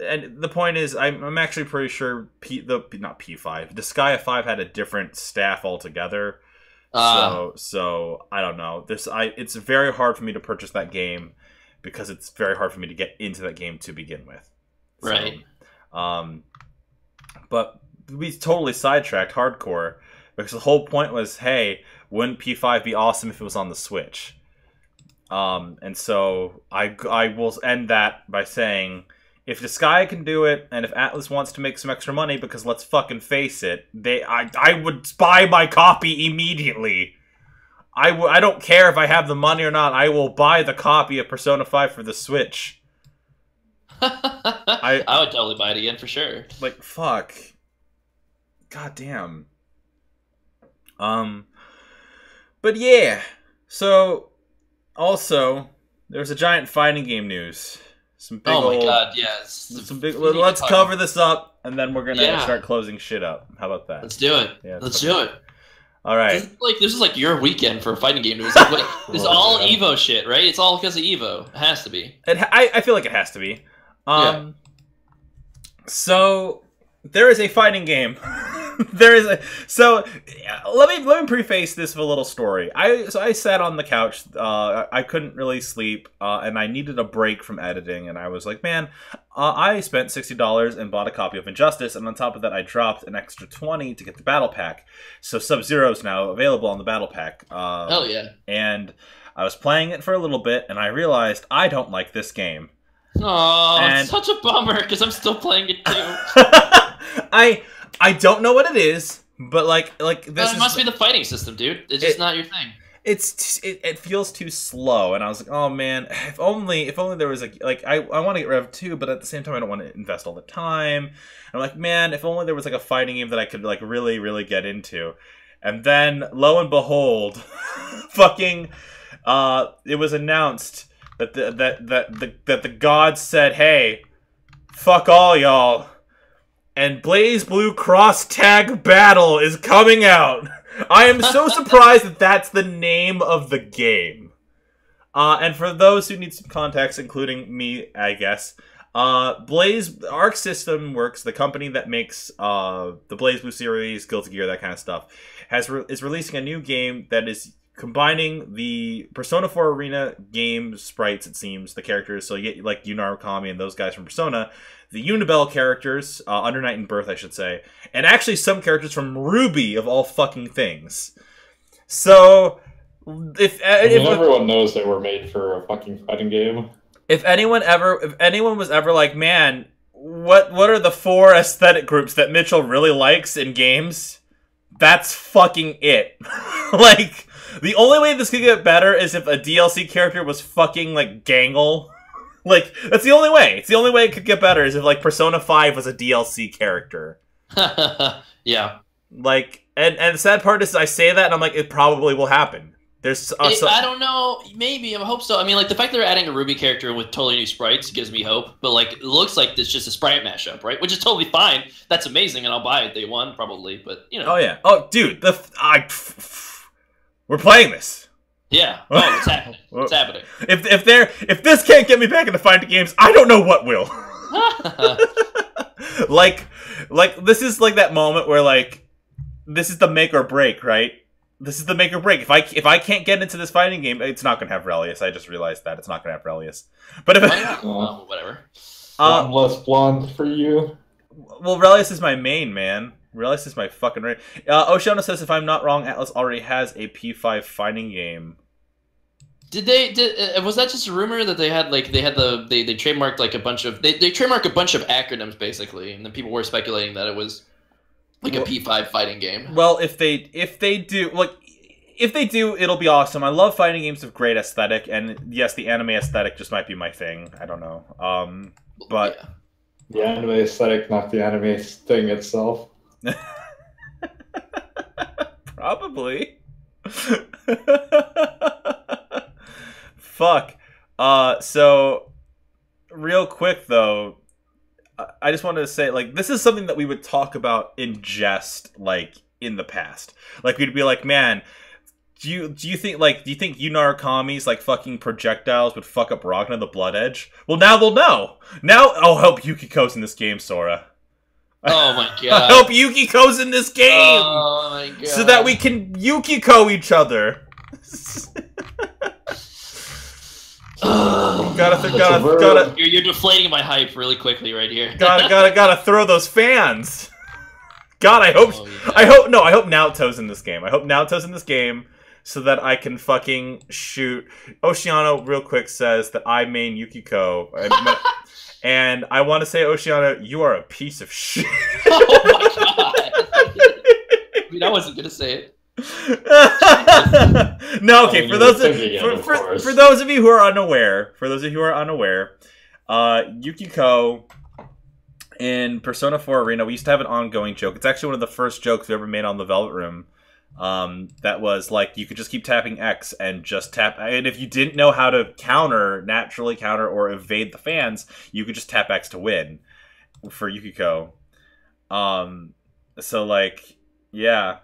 And the point is, I'm actually pretty sure not P5, Disgaea 5 had a different staff altogether. So I don't know. It's very hard for me to purchase that game because it's very hard for me to get into that game to begin with. Right. But we totally sidetracked hardcore because the whole point was, hey, wouldn't P5 be awesome if it was on the Switch? And so I will end that by saying, if Disgaea can do it, and if Atlas wants to make some extra money, because let's fucking face it, I would buy my copy immediately. I don't care if I have the money or not. I will buy the copy of Persona 5 for the Switch. I would totally buy it again for sure. Like, fuck. God damn. But yeah. So, also, there's a giant fighting game news. Some big my god, yes. Let's cover this up, and then we're gonna start closing shit up. How about that? Let's do it. Yeah, let's do it. All right. This is like your weekend for a fighting game news. Like, it's all Evo shit, right? It's all because of Evo. It has to be. I feel like it has to be. So there is a fighting game. Let me preface this with a little story. I sat on the couch. I couldn't really sleep, and I needed a break from editing. And I was like, man, I spent $60 and bought a copy of Injustice, and on top of that, I dropped an extra $20 to get the battle pack. So Sub-Zero is now available on the battle pack. Hell yeah! And I was playing it for a little bit, and I realized I don't like this game. Oh, it's such a bummer because I'm still playing it too. I don't know what it is, but like this. It must be the fighting system, dude. It's just not your thing. It feels too slow, and I was like, oh man, if only there was I want to get Rev 2, but at the same time I don't want to invest all the time. And I'm like, man, if only there was like a fighting game that I could like really get into. And then lo and behold, fucking it was announced that the gods said, hey, fuck all y'all. And Blaze Blue Cross Tag Battle is coming out. I am so surprised that that's the name of the game. And for those who need some context, including me, I guess, Arc System Works, the company that makes the Blaze Blue series, Guilty Gear, that kind of stuff, is releasing a new game that is combining the Persona 4 Arena game sprites, it seems, the characters, so you get like Yu Narukami and those guys from Persona, the Unibel characters, Under Night and Birth, I should say, and actually some characters from Ruby, of all fucking things. So, if everyone knows they were made for a fucking fighting game. If anyone was ever like, man, what are the 4 aesthetic groups that Mitchell really likes in games? That's fucking it. Like, the only way this could get better is if a DLC character was fucking, like, Gangle. Like, that's the only way. It's the only way it could get better is if, like, Persona 5 was a DLC character. Yeah. Like, and the sad part is I say that and I'm like, it probably will happen. I don't know. Maybe. I hope so. I mean, like, the fact that they're adding a Ruby character with totally new sprites gives me hope. But, like, it looks like it's just a sprite mashup, right? Which is totally fine. That's amazing, and I'll buy it day one, probably. But, you know. Oh, yeah. Oh, dude. We're playing this. Yeah. Oh, it's happening. It's happening. If this can't get me back into fighting games, I don't know what will. like, this is, like, that moment where, like, this is the make or break, right? This is the make or break. If I can't get into this fighting game, it's not gonna have Relius. I just realized that it's not gonna have Relius. But if whatever. One less blonde for you. Well, Relius is my main, man. Relius is my fucking right. Oceana says, if I'm not wrong, Atlas already has a P5 fighting game. Was that just a rumor that they trademarked like a bunch of they trademarked a bunch of acronyms basically, and then people were speculating that it was like a P5 fighting game. Well, if they do, it'll be awesome. I love fighting games with great aesthetic, and yes, the anime aesthetic just might be my thing. I don't know. But yeah. The anime aesthetic, not the anime thing itself. Probably. Fuck. So real quick though, I just wanted to say, like, this is something that we would talk about in jest, like, in the past. Like, we'd be like, man, do you think Yunarakami's, like, fucking projectiles would fuck up Ragna the Blood Edge? Well, now they'll know. Now I'll help Yukiko's in this game, Sora. Oh my god. I hope Yukiko's in this game! Oh my god. So that we can Yukiko each other. You're deflating my hype really quickly right here. Gotta throw those fans. God, I hope Naoto's in this game. I hope Naoto's in this game so that I can fucking shoot. Oceano real quick says that I main Yukiko. And I want to say, Oceano, you are a piece of shit. Oh my god. I mean, I wasn't gonna say it. No, okay. For those of you who are unaware, Yukiko in Persona 4 Arena, we used to have an ongoing joke. It's actually one of the first jokes we ever made on the Velvet Room. That was like, you could just keep tapping X and just tap, and if you didn't know how to naturally counter or evade the fans, you could just tap X to win for Yukiko. So like, yeah.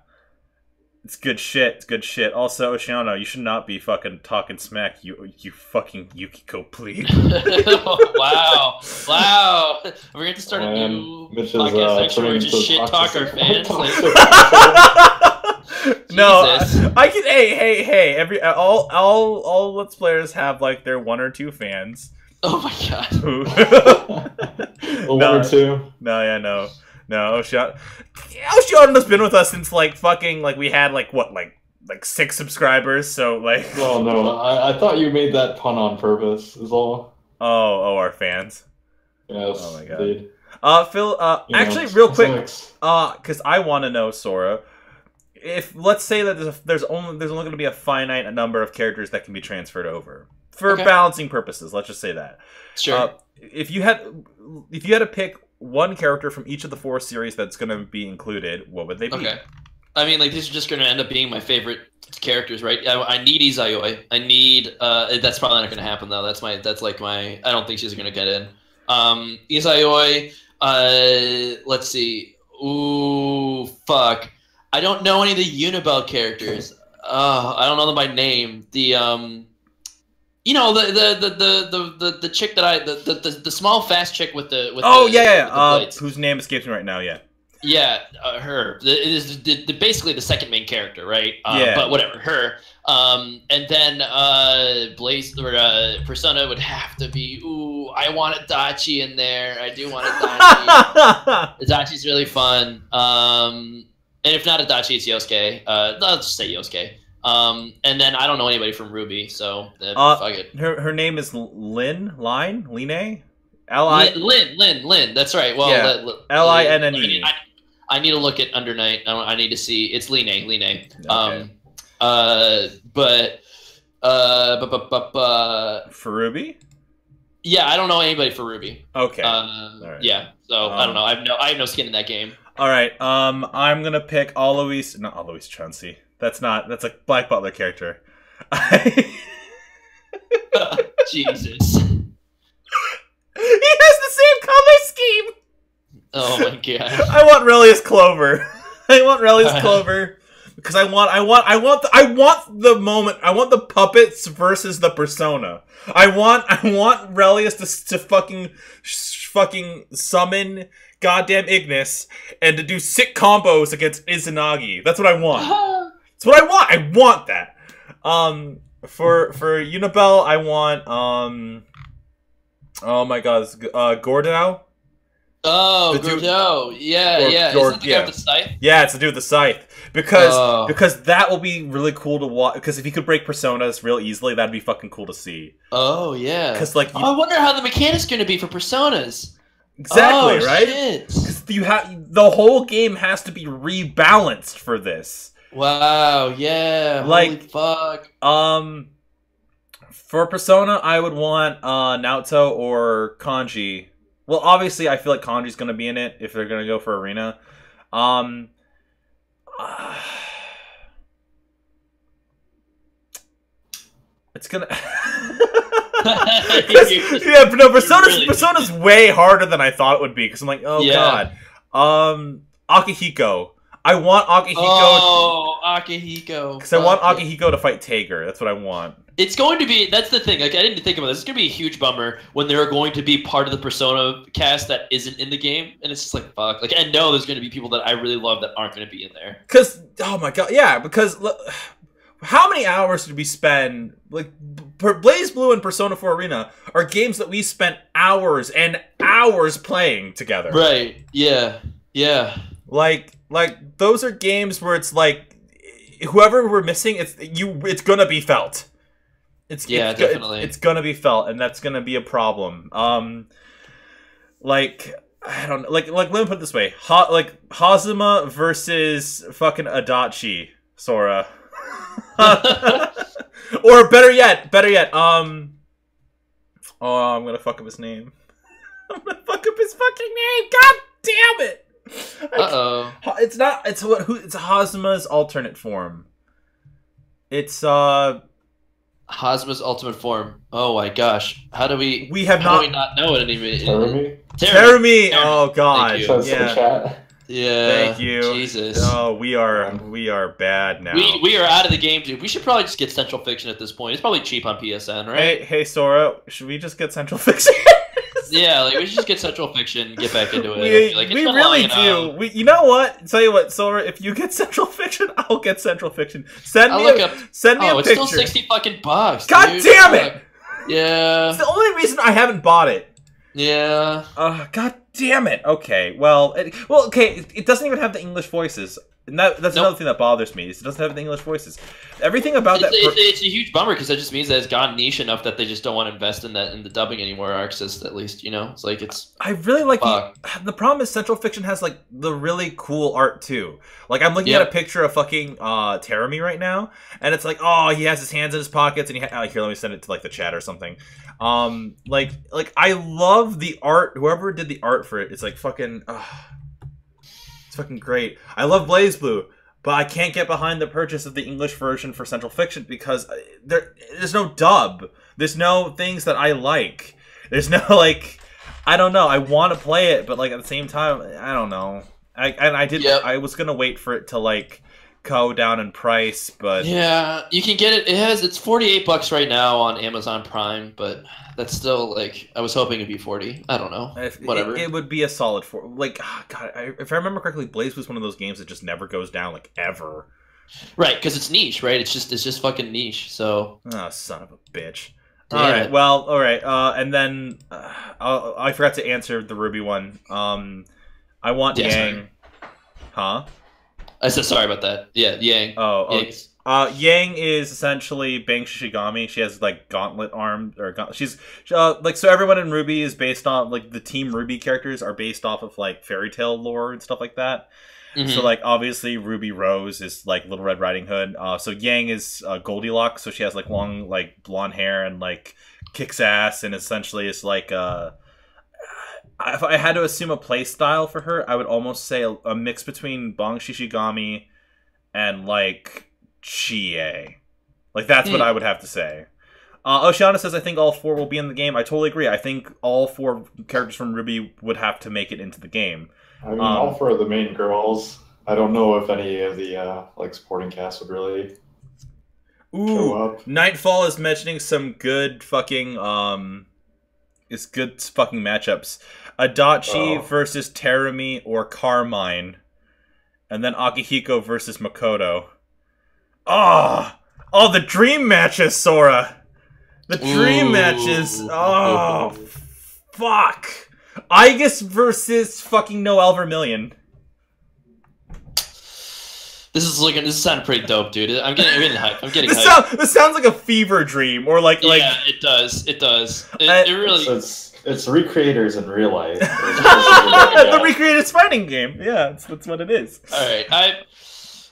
It's good shit. It's good shit. Also, Oceano, you should not be fucking talking smack. You fucking Yukiko, please. Wow. We're going to start a new podcast section where we just shit talk our fans. No, I can. Hey. All Let's Players have like their one or two fans. Oh my god. One or two. No, Oceano's been with us since like fucking like we had like 6 subscribers, so like. Well, no, I thought you made that pun on purpose. Is all. Oh, our fans. Yes. Oh my god. Indeed. Phil. Actually, real quick, because I want to know, Sora, if let's say that there's only going to be a finite number of characters that can be transferred over for balancing purposes. Let's just say that. Sure. If you had to pick one character from each of the 4 series that's going to be included, what would they be? Okay. I mean, like, these are just going to end up being my favorite characters, right? I need Izayoi. I need that's probably not going to happen though. That's I don't think she's going to get in. Izayoi, let's see. Ooh, fuck. I don't know any of the Unibel characters. I don't know them by name. The you know, the chick that the small fast chick with the whose name escapes me right now, yeah, her. It is basically the second main character, right? Yeah. But whatever, her. And then Blaze or Persona would have to be. Ooh, I want Adachi in there. I do want Adachi. Adachi's really fun. And if not Adachi, it's Yosuke. I'll just say Yosuke. And then I don't know anybody from Ruby, so fuck it. Her name is Lin. Line? Lin. That's right. Well, yeah. Linne. I need to look at Under Night. I need to see. It's Linne. Okay. For Ruby? Yeah, I don't know anybody for Ruby. Okay. Right. Yeah. So I don't know. I have no skin in that game. All right. I'm gonna pick not Alois Chauncey. That's a Black Butler character. Jesus. He has the same color scheme. Oh my god. I want Relius Clover. Clover because I want the moment. I want the puppets versus the persona. I want Relius to fucking summon goddamn Ignis and to do sick combos against Izanagi. That's what I want. That's what I want. I want that. For Unibel, I want oh my god, Gordow. Oh, Gordo. Yeah, yeah. Isn't it the guy with the scythe? Yeah, it's the dude with the scythe. Because that will be really cool to watch. Because if he could break personas real easily, that'd be fucking cool to see. Oh yeah. Because like, I wonder how the mechanic's going to be for personas. Exactly, right? Shit. Because the whole game has to be rebalanced for this. Wow. Yeah. Like, holy fuck. For Persona, I would want Naoto or Kanji. Well, obviously, I feel like Kanji's going to be in it if they're going to go for Arena. It's gonna. Yeah, but no, Persona's way harder than I thought it would be because I'm like, oh god. Akihiko. I want Akihiko. Oh, Akihiko. Because I want Akihiko to fight Tager. That's what I want. It's going to be. That's the thing. Like I didn't think about this. It's going to be a huge bummer when there are going to be part of the Persona cast that isn't in the game, and it's just like fuck. Like I know there's going to be people that I really love that aren't going to be in there. Because oh my god, yeah. Because how many hours did we spend? Like Blaze Blue and Persona 4 Arena are games that we spent hours and hours playing together. Right. Yeah. Yeah. Like those are games where it's like whoever we're missing, it's gonna be felt. Definitely. It's gonna be felt, and that's gonna be a problem. Like I don't know, like let me put it this way: Hazuma versus fucking Adachi Sora, or better yet, oh, I'm gonna fuck up his name. I'm gonna fuck up his fucking name. God damn it! It's not. It's It's Hazuma's alternate form. It's Hazuma's ultimate form. Oh my gosh! How do we? How do we not know it anymore? Terumi. Oh god. Yeah. Thank you. Jesus. Oh, we are bad now. We are out of the game, dude. We should probably just get Central Fiction at this point. It's probably cheap on PSN, right? Hey Sora, should we just get Central Fiction? Yeah, like we should just get Central Fiction, get back into it. We really do. You know what? Tell you what, Sora, if you get Central Fiction, I'll get Central Fiction. Send me a picture. It's still $60 fucking bucks. God damn it! Yeah. It's the only reason I haven't bought it. Yeah. God damn it. Okay. Well, it doesn't even have the English voices. And that's another thing that bothers me. Is it doesn't have the English voices. Everything about it's a huge bummer because that just means that it's gone niche enough that they just don't want to invest in the dubbing anymore. Arxis, at least, it's like it's. I really like the problem is Central Fiction has like the really cool art too. Like I'm looking at a picture of fucking Terumi right now, and it's like, oh, he has his hands in his pockets, and here, let me send it to like the chat or something. Like I love the art. Whoever did the art for it, it's like fucking. It's fucking great. I love Blaze Blue, but I can't get behind the purchase of the English version for Central Fiction because there's no dub. There's no things that I like. There's no like, I don't know. I want to play it, but like at the same time, I don't know. I was gonna wait for it to like go down in price, but yeah, you can get it. It's $48 right now on Amazon Prime, but that's still like I was hoping it'd be 40. I don't know. Whatever. It would be a solid 4. Like God, if I remember correctly, Blaze was one of those games that just never goes down like ever. Right, because it's niche, right? It's just fucking niche. So. Oh, son of a bitch. Damn all right. it. Well, all right. And then I forgot to answer the Ruby one. I want Yang. Huh? I said sorry about that. Yeah, Yang. Yang is essentially Bang Shishigami. She has like gauntlet arms, she's like, so everyone in Ruby is based on like the Team Ruby characters are based off of like fairy tale lore and stuff like that. Mm-hmm. So like obviously Ruby Rose is like Little Red Riding Hood. So Yang is Goldilocks, so she has like long like blonde hair and like kicks ass, and essentially is like if I had to assume a play style for her, I would almost say a mix between Bang Shishigami and like Chie. Like that's what I would have to say. Oceana says, I think all 4 will be in the game. I totally agree. I think all 4 characters from Ruby would have to make it into the game. I mean, all 4 of the main girls. I don't know if any of the like supporting cast would really show up. Nightfall is mentioning some good fucking matchups. Adachi versus Terumi or Carmine. And then Akihiko versus Makoto. Oh, the dream matches, Sora. The dream matches. Oh, fuck. Igus versus fucking Noel Vermillion. This sounded pretty dope, dude. I'm getting hyped. I'm getting hyped. This sounds like a fever dream, or like yeah, it does. It really. It's recreators in real life. The recreators fighting game. Yeah, that's what it is. All right,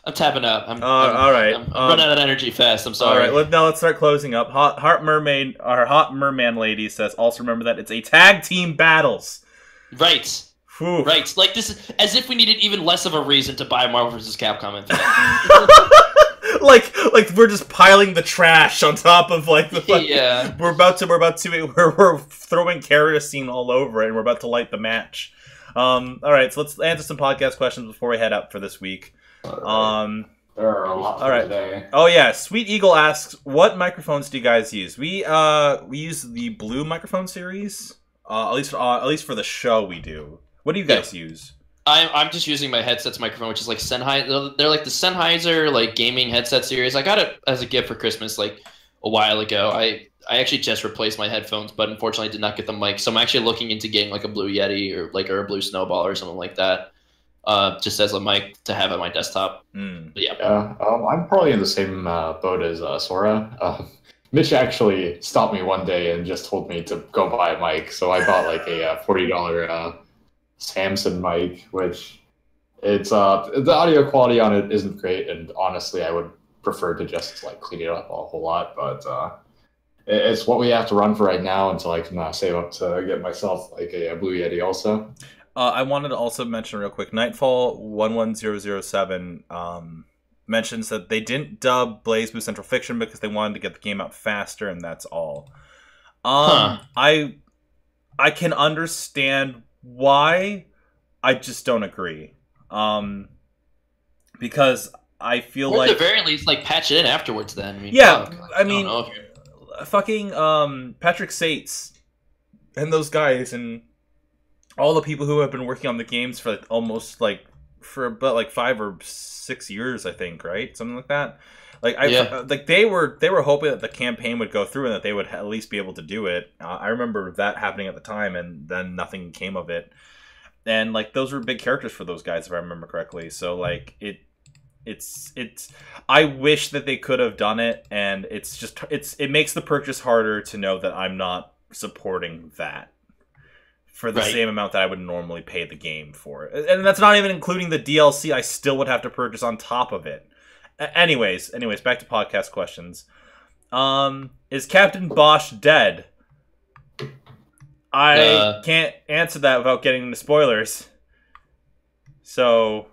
I'm tapping out. All right. I'm running out of energy fast. I'm sorry. All right, now let's start closing up. Hot Merman lady says, also remember that it's a tag team battles. Right. Whew. Right. Like this is as if we needed even less of a reason to buy Marvel vs. Capcom Infinite. like we're just piling the trash on top of like the yeah. We're throwing kerosene all over it and we're about to light the match. All right, so let's answer some podcast questions before we head up for this week. There are a lot all right. today. Oh yeah, Sweet Eagle asks, what microphones do you guys use? We use the Blue microphone series. At least for the show we do. What do you guys use? I'm just using my headset's microphone, which is like Sennheiser. They're like the Sennheiser like gaming headset series. I got it as a gift for Christmas like a while ago. I actually just replaced my headphones, but unfortunately did not get the mic. So I'm actually looking into getting like a Blue Yeti or a Blue Snowball or something like that. Just as a mic to have at my desktop. But yeah. I'm probably in the same boat as Sora. Mitch actually stopped me one day and just told me to go buy a mic. So I bought like a $40 Samson mic, which it's the audio quality on it isn't great, and honestly I would prefer to just like clean it up a whole lot, but it's what we have to run for right now until I can save up to get myself like a Blue Yeti also. I wanted to also mention real quick, Nightfall 11007 mentions that they didn't dub Blaze Blue Central Fiction because they wanted to get the game out faster, and that's all. I can understand why. I just don't agree. Because I feel or like at the very least, like patch it in afterwards. Then fucking Patrick Sates and those guys and all the people who have been working on the games for almost like for about like 5 or 6 years, I think, right? Something like that. Like like they were hoping that the campaign would go through and that they would at least be able to do it. I remember that happening at the time, and then nothing came of it. And like those were big characters for those guys, if I remember correctly. So like it's I wish that they could have done it, and it makes the purchase harder to know that I'm not supporting that for the same amount that I would normally pay the game for. And that's not even including the DLC I still would have to purchase on top of it. Anyways, back to podcast questions. Is Captain Bosch dead? I can't answer that without getting into spoilers. So,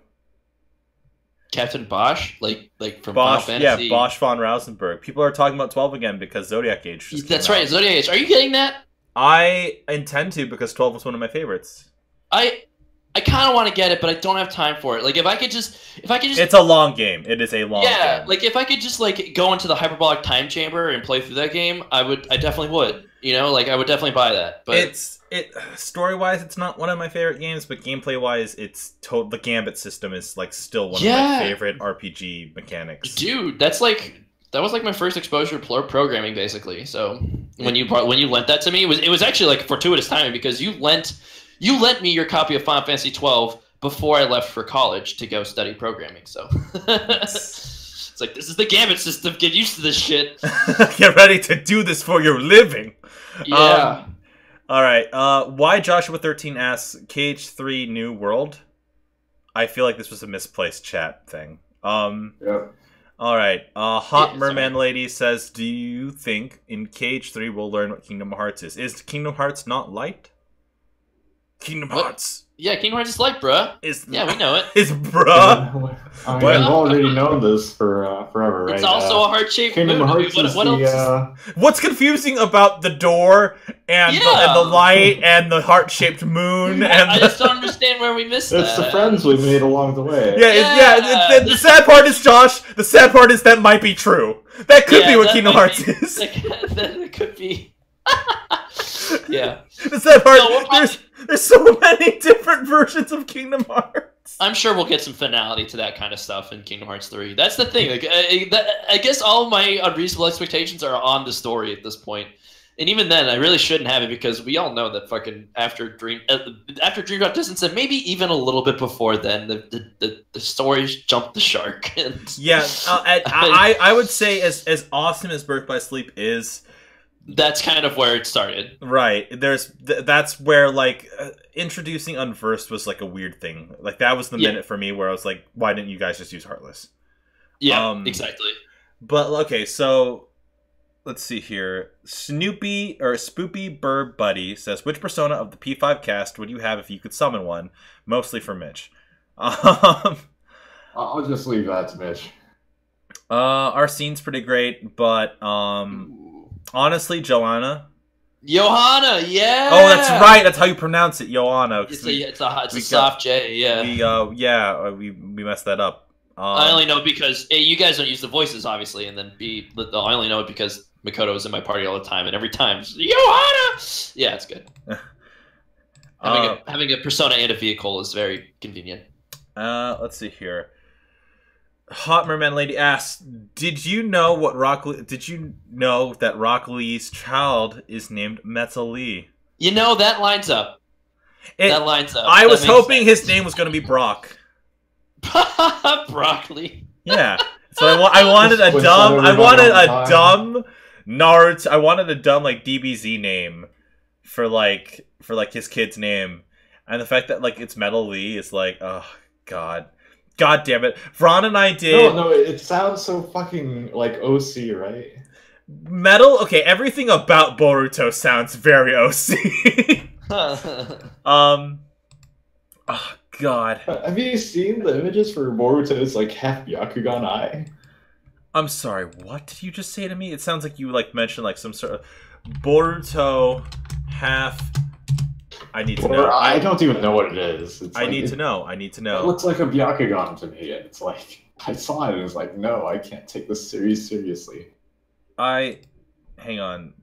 Captain Bosch, like from Bosch, Final Fantasy. yeah, Bosch von Rausenberg. People are talking about 12 again because Zodiac Age just That's came right, out. Zodiac Age. Are you getting that? I intend to because 12 was one of my favorites. I kind of want to get it, but I don't have time for it. Like if I could just It's a long game. It is a long game. Yeah, like if I could just like go into the hyperbolic time chamber and play through that game, I definitely would. You know, like I would definitely buy that. But story-wise, it's not one of my favorite games, but gameplay-wise, the Gambit system is like still one of my favorite RPG mechanics. Dude, that was like my first exposure to programming, basically. So when you lent that to me, it was actually like fortuitous timing because you lent me your copy of Final Fantasy 12 before I left for college to go study programming. So it's like, this is the Gambit system. Get used to this shit. Get ready to do this for your living. Yeah. All right. Why Joshua 13 asks KH3 New World? I feel like this was a misplaced chat thing. Yeah. All right. Hot Merman Lady says, do you think in KH3 we'll learn what Kingdom Hearts is? Is Kingdom Hearts not light? Kingdom Hearts. Yeah, Kingdom Hearts is light, bruh. We know it. Is bruh. I've already known this for forever, right? It's also a heart-shaped Kingdom moon. Hearts What else? What's confusing about the door and the light and the heart-shaped moon? And I just don't understand where we missed that. It's the friends we made along the way. The sad part is, Josh, the sad part is that might be true. That could be what Kingdom Hearts is. That could be. Yeah. The sad part, there's so many different versions of Kingdom Hearts. I'm sure we'll get some finality to that kind of stuff in Kingdom Hearts 3. That's the thing. Like, I guess all of my unreasonable expectations are on the story at this point. And even then, I really shouldn't have it because we all know that fucking after Dream Drop Distance, and maybe even a little bit before then, the stories jumped the shark. Yeah, I would say as awesome as Birth by Sleep is, that's kind of where it started. Right. That's where like introducing Unversed was like a weird thing. Like that was the minute for me where I was like, why didn't you guys just use Heartless? Yeah, exactly. But okay, so let's see here. Spoopy Burb Buddy says, which persona of the P5 cast would you have if you could summon one? Mostly for Mitch. I'll just leave that to Mitch. Our scene's pretty great, but honestly, Johanna. Johanna, yeah. Oh, that's right. That's how you pronounce it, Johanna. It's a soft J. Yeah. We messed that up. I only know because A, you guys don't use the voices, obviously, and then B, I only know it because Makoto was in my party all the time, and every time, Johanna! Yeah, it's good. Having a persona and a vehicle is very convenient. Let's see here. Hot Merman Lady asks, did you know that Rock Lee's child is named Metal Lee? You know, that lines up. That lines up. I was hoping his name was going to be Brock. Broccoli. Yeah. So I wanted a dumb Naruto. I wanted a dumb like DBZ name for his kid's name, and the fact that like it's Metal Lee is like, oh god damn it. Vron and I did. No, it sounds so fucking like OC, right? Metal. Okay, everything about Boruto sounds very OC. Oh god. Have you seen the images for Boruto's like half Byakugan eye? I'm sorry, what did you just say to me? It sounds like you like mentioned like some sort of Boruto half. I need to know. I don't even know what it is. I need to know. It looks like a Byakugan to me. It's like I saw it and it's like, no, I can't take this series seriously. Hang on.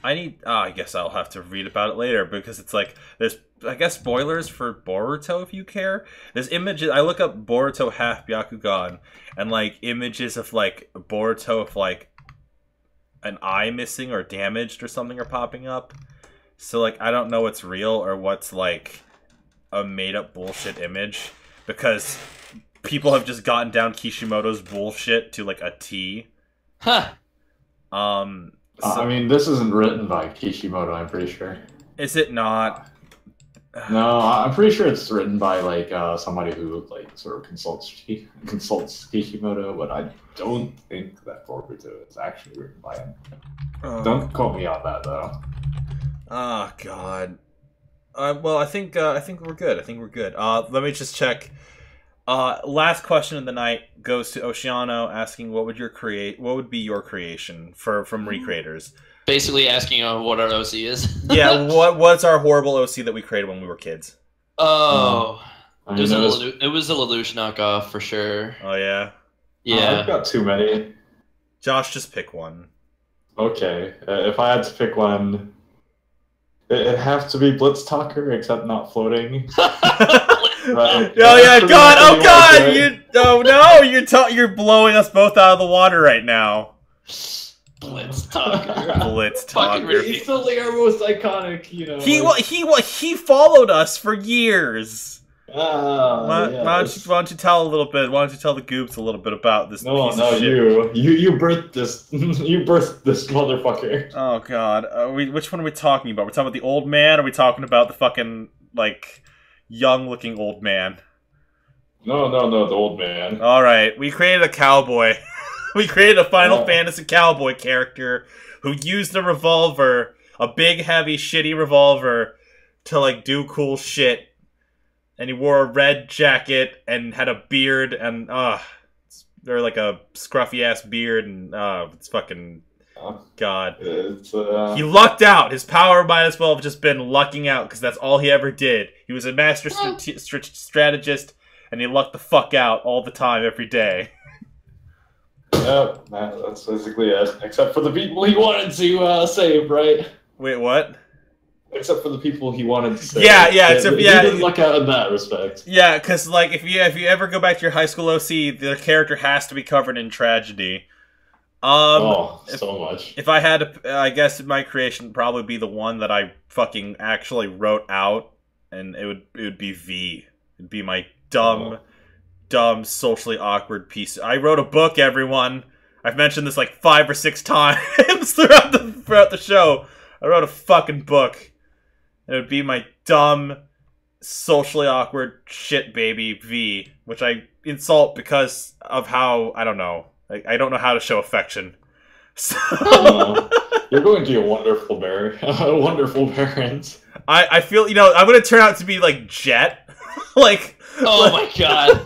I guess I'll have to read about it later because it's like there's I guess spoilers for Boruto if you care. There's images. I look up Boruto half Byakugan and like images of like Boruto with like an eye missing or damaged or something are popping up. So like I don't know what's real or what's like a made up bullshit image because people have just gotten down Kishimoto's bullshit to like a T. Huh. I mean, this isn't written by Kishimoto, I'm pretty sure. Is it not? No, I'm pretty sure it's written by like somebody who like sort of consults Kishimoto, but I don't think that Boruto is actually written by him. Don't quote me on that though. Oh god. Well, I think we're good. Let me just check. Last question of the night goes to Oceano, asking what would be your creation from Recreators? Basically asking what our OC is. Yeah, what's our horrible OC that we created when we were kids? Oh, it was a Lelouch knockoff for sure. Oh yeah. Yeah. I've got too many. Josh, just pick one. Okay, if I had to pick one, it'd have to be Blitz Talker, except not floating. Right. Oh yeah, God! Oh God! You're blowing us both out of the water right now. Blitz Talker. Blitz Talker. He's still like our most iconic, you know. He followed us for years. Why don't you tell a little bit? Why don't you tell the Goobs a little bit about this? No, piece of shit? you birthed this. You birthed this motherfucker. Oh God! Which one are we talking about? We're talking about the old man. Or are we talking about the fucking like young-looking old man? No, the old man. All right, we created a cowboy. We created a Final Fantasy cowboy character who used a revolver, a big, heavy, shitty revolver, to like do cool shit. And he wore a red jacket and had a beard and or like a scruffy ass beard and it's fucking God. He lucked out. His power might as well have just been lucking out because that's all he ever did. He was a master strategist and he lucked the fuck out all the time, every day. Yep, that's basically it. Except for the people he wanted to save, right? Wait, what? Except for the people he wanted to say. Yeah, He yeah. didn't luck out in that respect. Yeah, because like if you ever go back to your high school OC, the character has to be covered in tragedy. So much. If I had to, I guess my creation would probably be the one that I fucking actually wrote out, and it would be V. It'd be my dumb, socially awkward piece. I wrote a book, everyone. I've mentioned this like 5 or 6 times throughout the show. I wrote a fucking book. It would be my dumb, socially awkward shit baby V, which I insult because of how, I don't know. I don't know how to show affection. So you're going to be a wonderful parent. I feel, I'm going to turn out to be like Jet. Like, oh my god.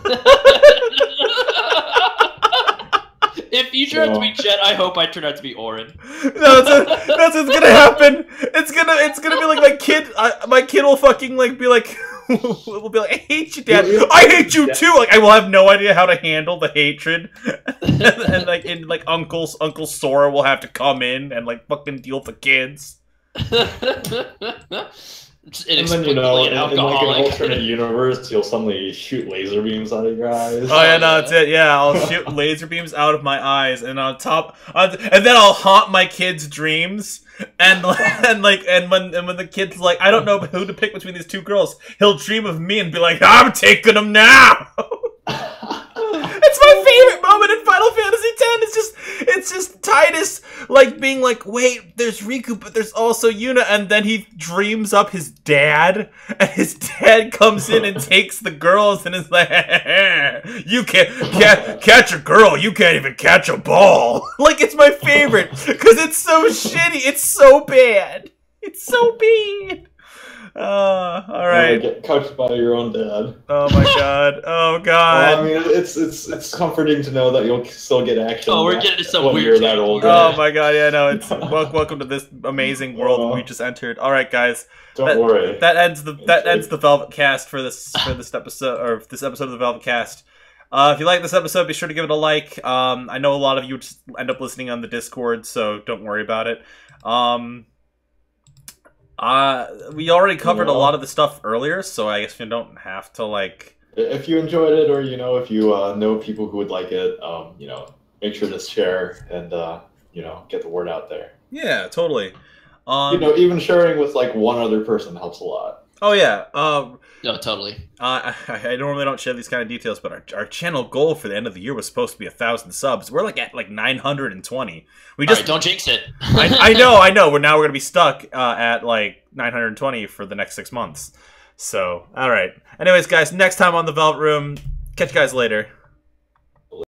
If you turn out to be Jet, I hope I turn out to be Orin. No, that's what's gonna happen. It's gonna be like my kid will fucking like be like, will be like, I hate you, Dad. I hate you too. Like I will have no idea how to handle the hatred, and like Uncle Sora will have to come in and like fucking deal with the kids. And then, in like an alternate universe, you'll suddenly shoot laser beams out of your eyes. Oh yeah, no, that's it. Yeah, I'll shoot laser beams out of my eyes, and and then I'll haunt my kids' dreams. And when the kid's like, I don't know who to pick between these 2 girls, he'll dream of me and be like, I'm taking them now. It's my favorite moment in Final Fantasy X. It's just Tidus like being like, wait, there's Riku, but there's also Yuna, and then he dreams up his dad, and his dad comes in and takes the girls and is like, you can't catch a girl, you can't even catch a ball. Like it's my favorite because it's so shitty, it's so bad, it's so bad. All right. Get coached by your own dad. Oh my god. Oh god. Well, I mean, it's comforting to know that you'll still get action. Oh, we're getting some when weird. You're that old. Oh my god. Yeah, no. It's welcome to this amazing world we just entered. All right, guys. Don't worry. That ends the Velvetcast for this episode, or this episode of the Velvetcast. If you like this episode, be sure to give it a like. I know a lot of you just end up listening on the Discord, so don't worry about it. We already covered a lot of the stuff earlier, so I guess you don't have to like. If you enjoyed it, or if you know people who would like it, make sure to share and get the word out there. Yeah, totally. Even sharing with like one other person helps a lot. Oh yeah. No, totally. I normally don't share these kind of details, but our channel goal for the end of the year was supposed to be 1,000 subs. We're like at like 920. We just don't jinx it. I know. We're gonna be stuck at like 920 for the next 6 months. So all right. Anyways, guys, next time on the Velvet Room. Catch you guys later.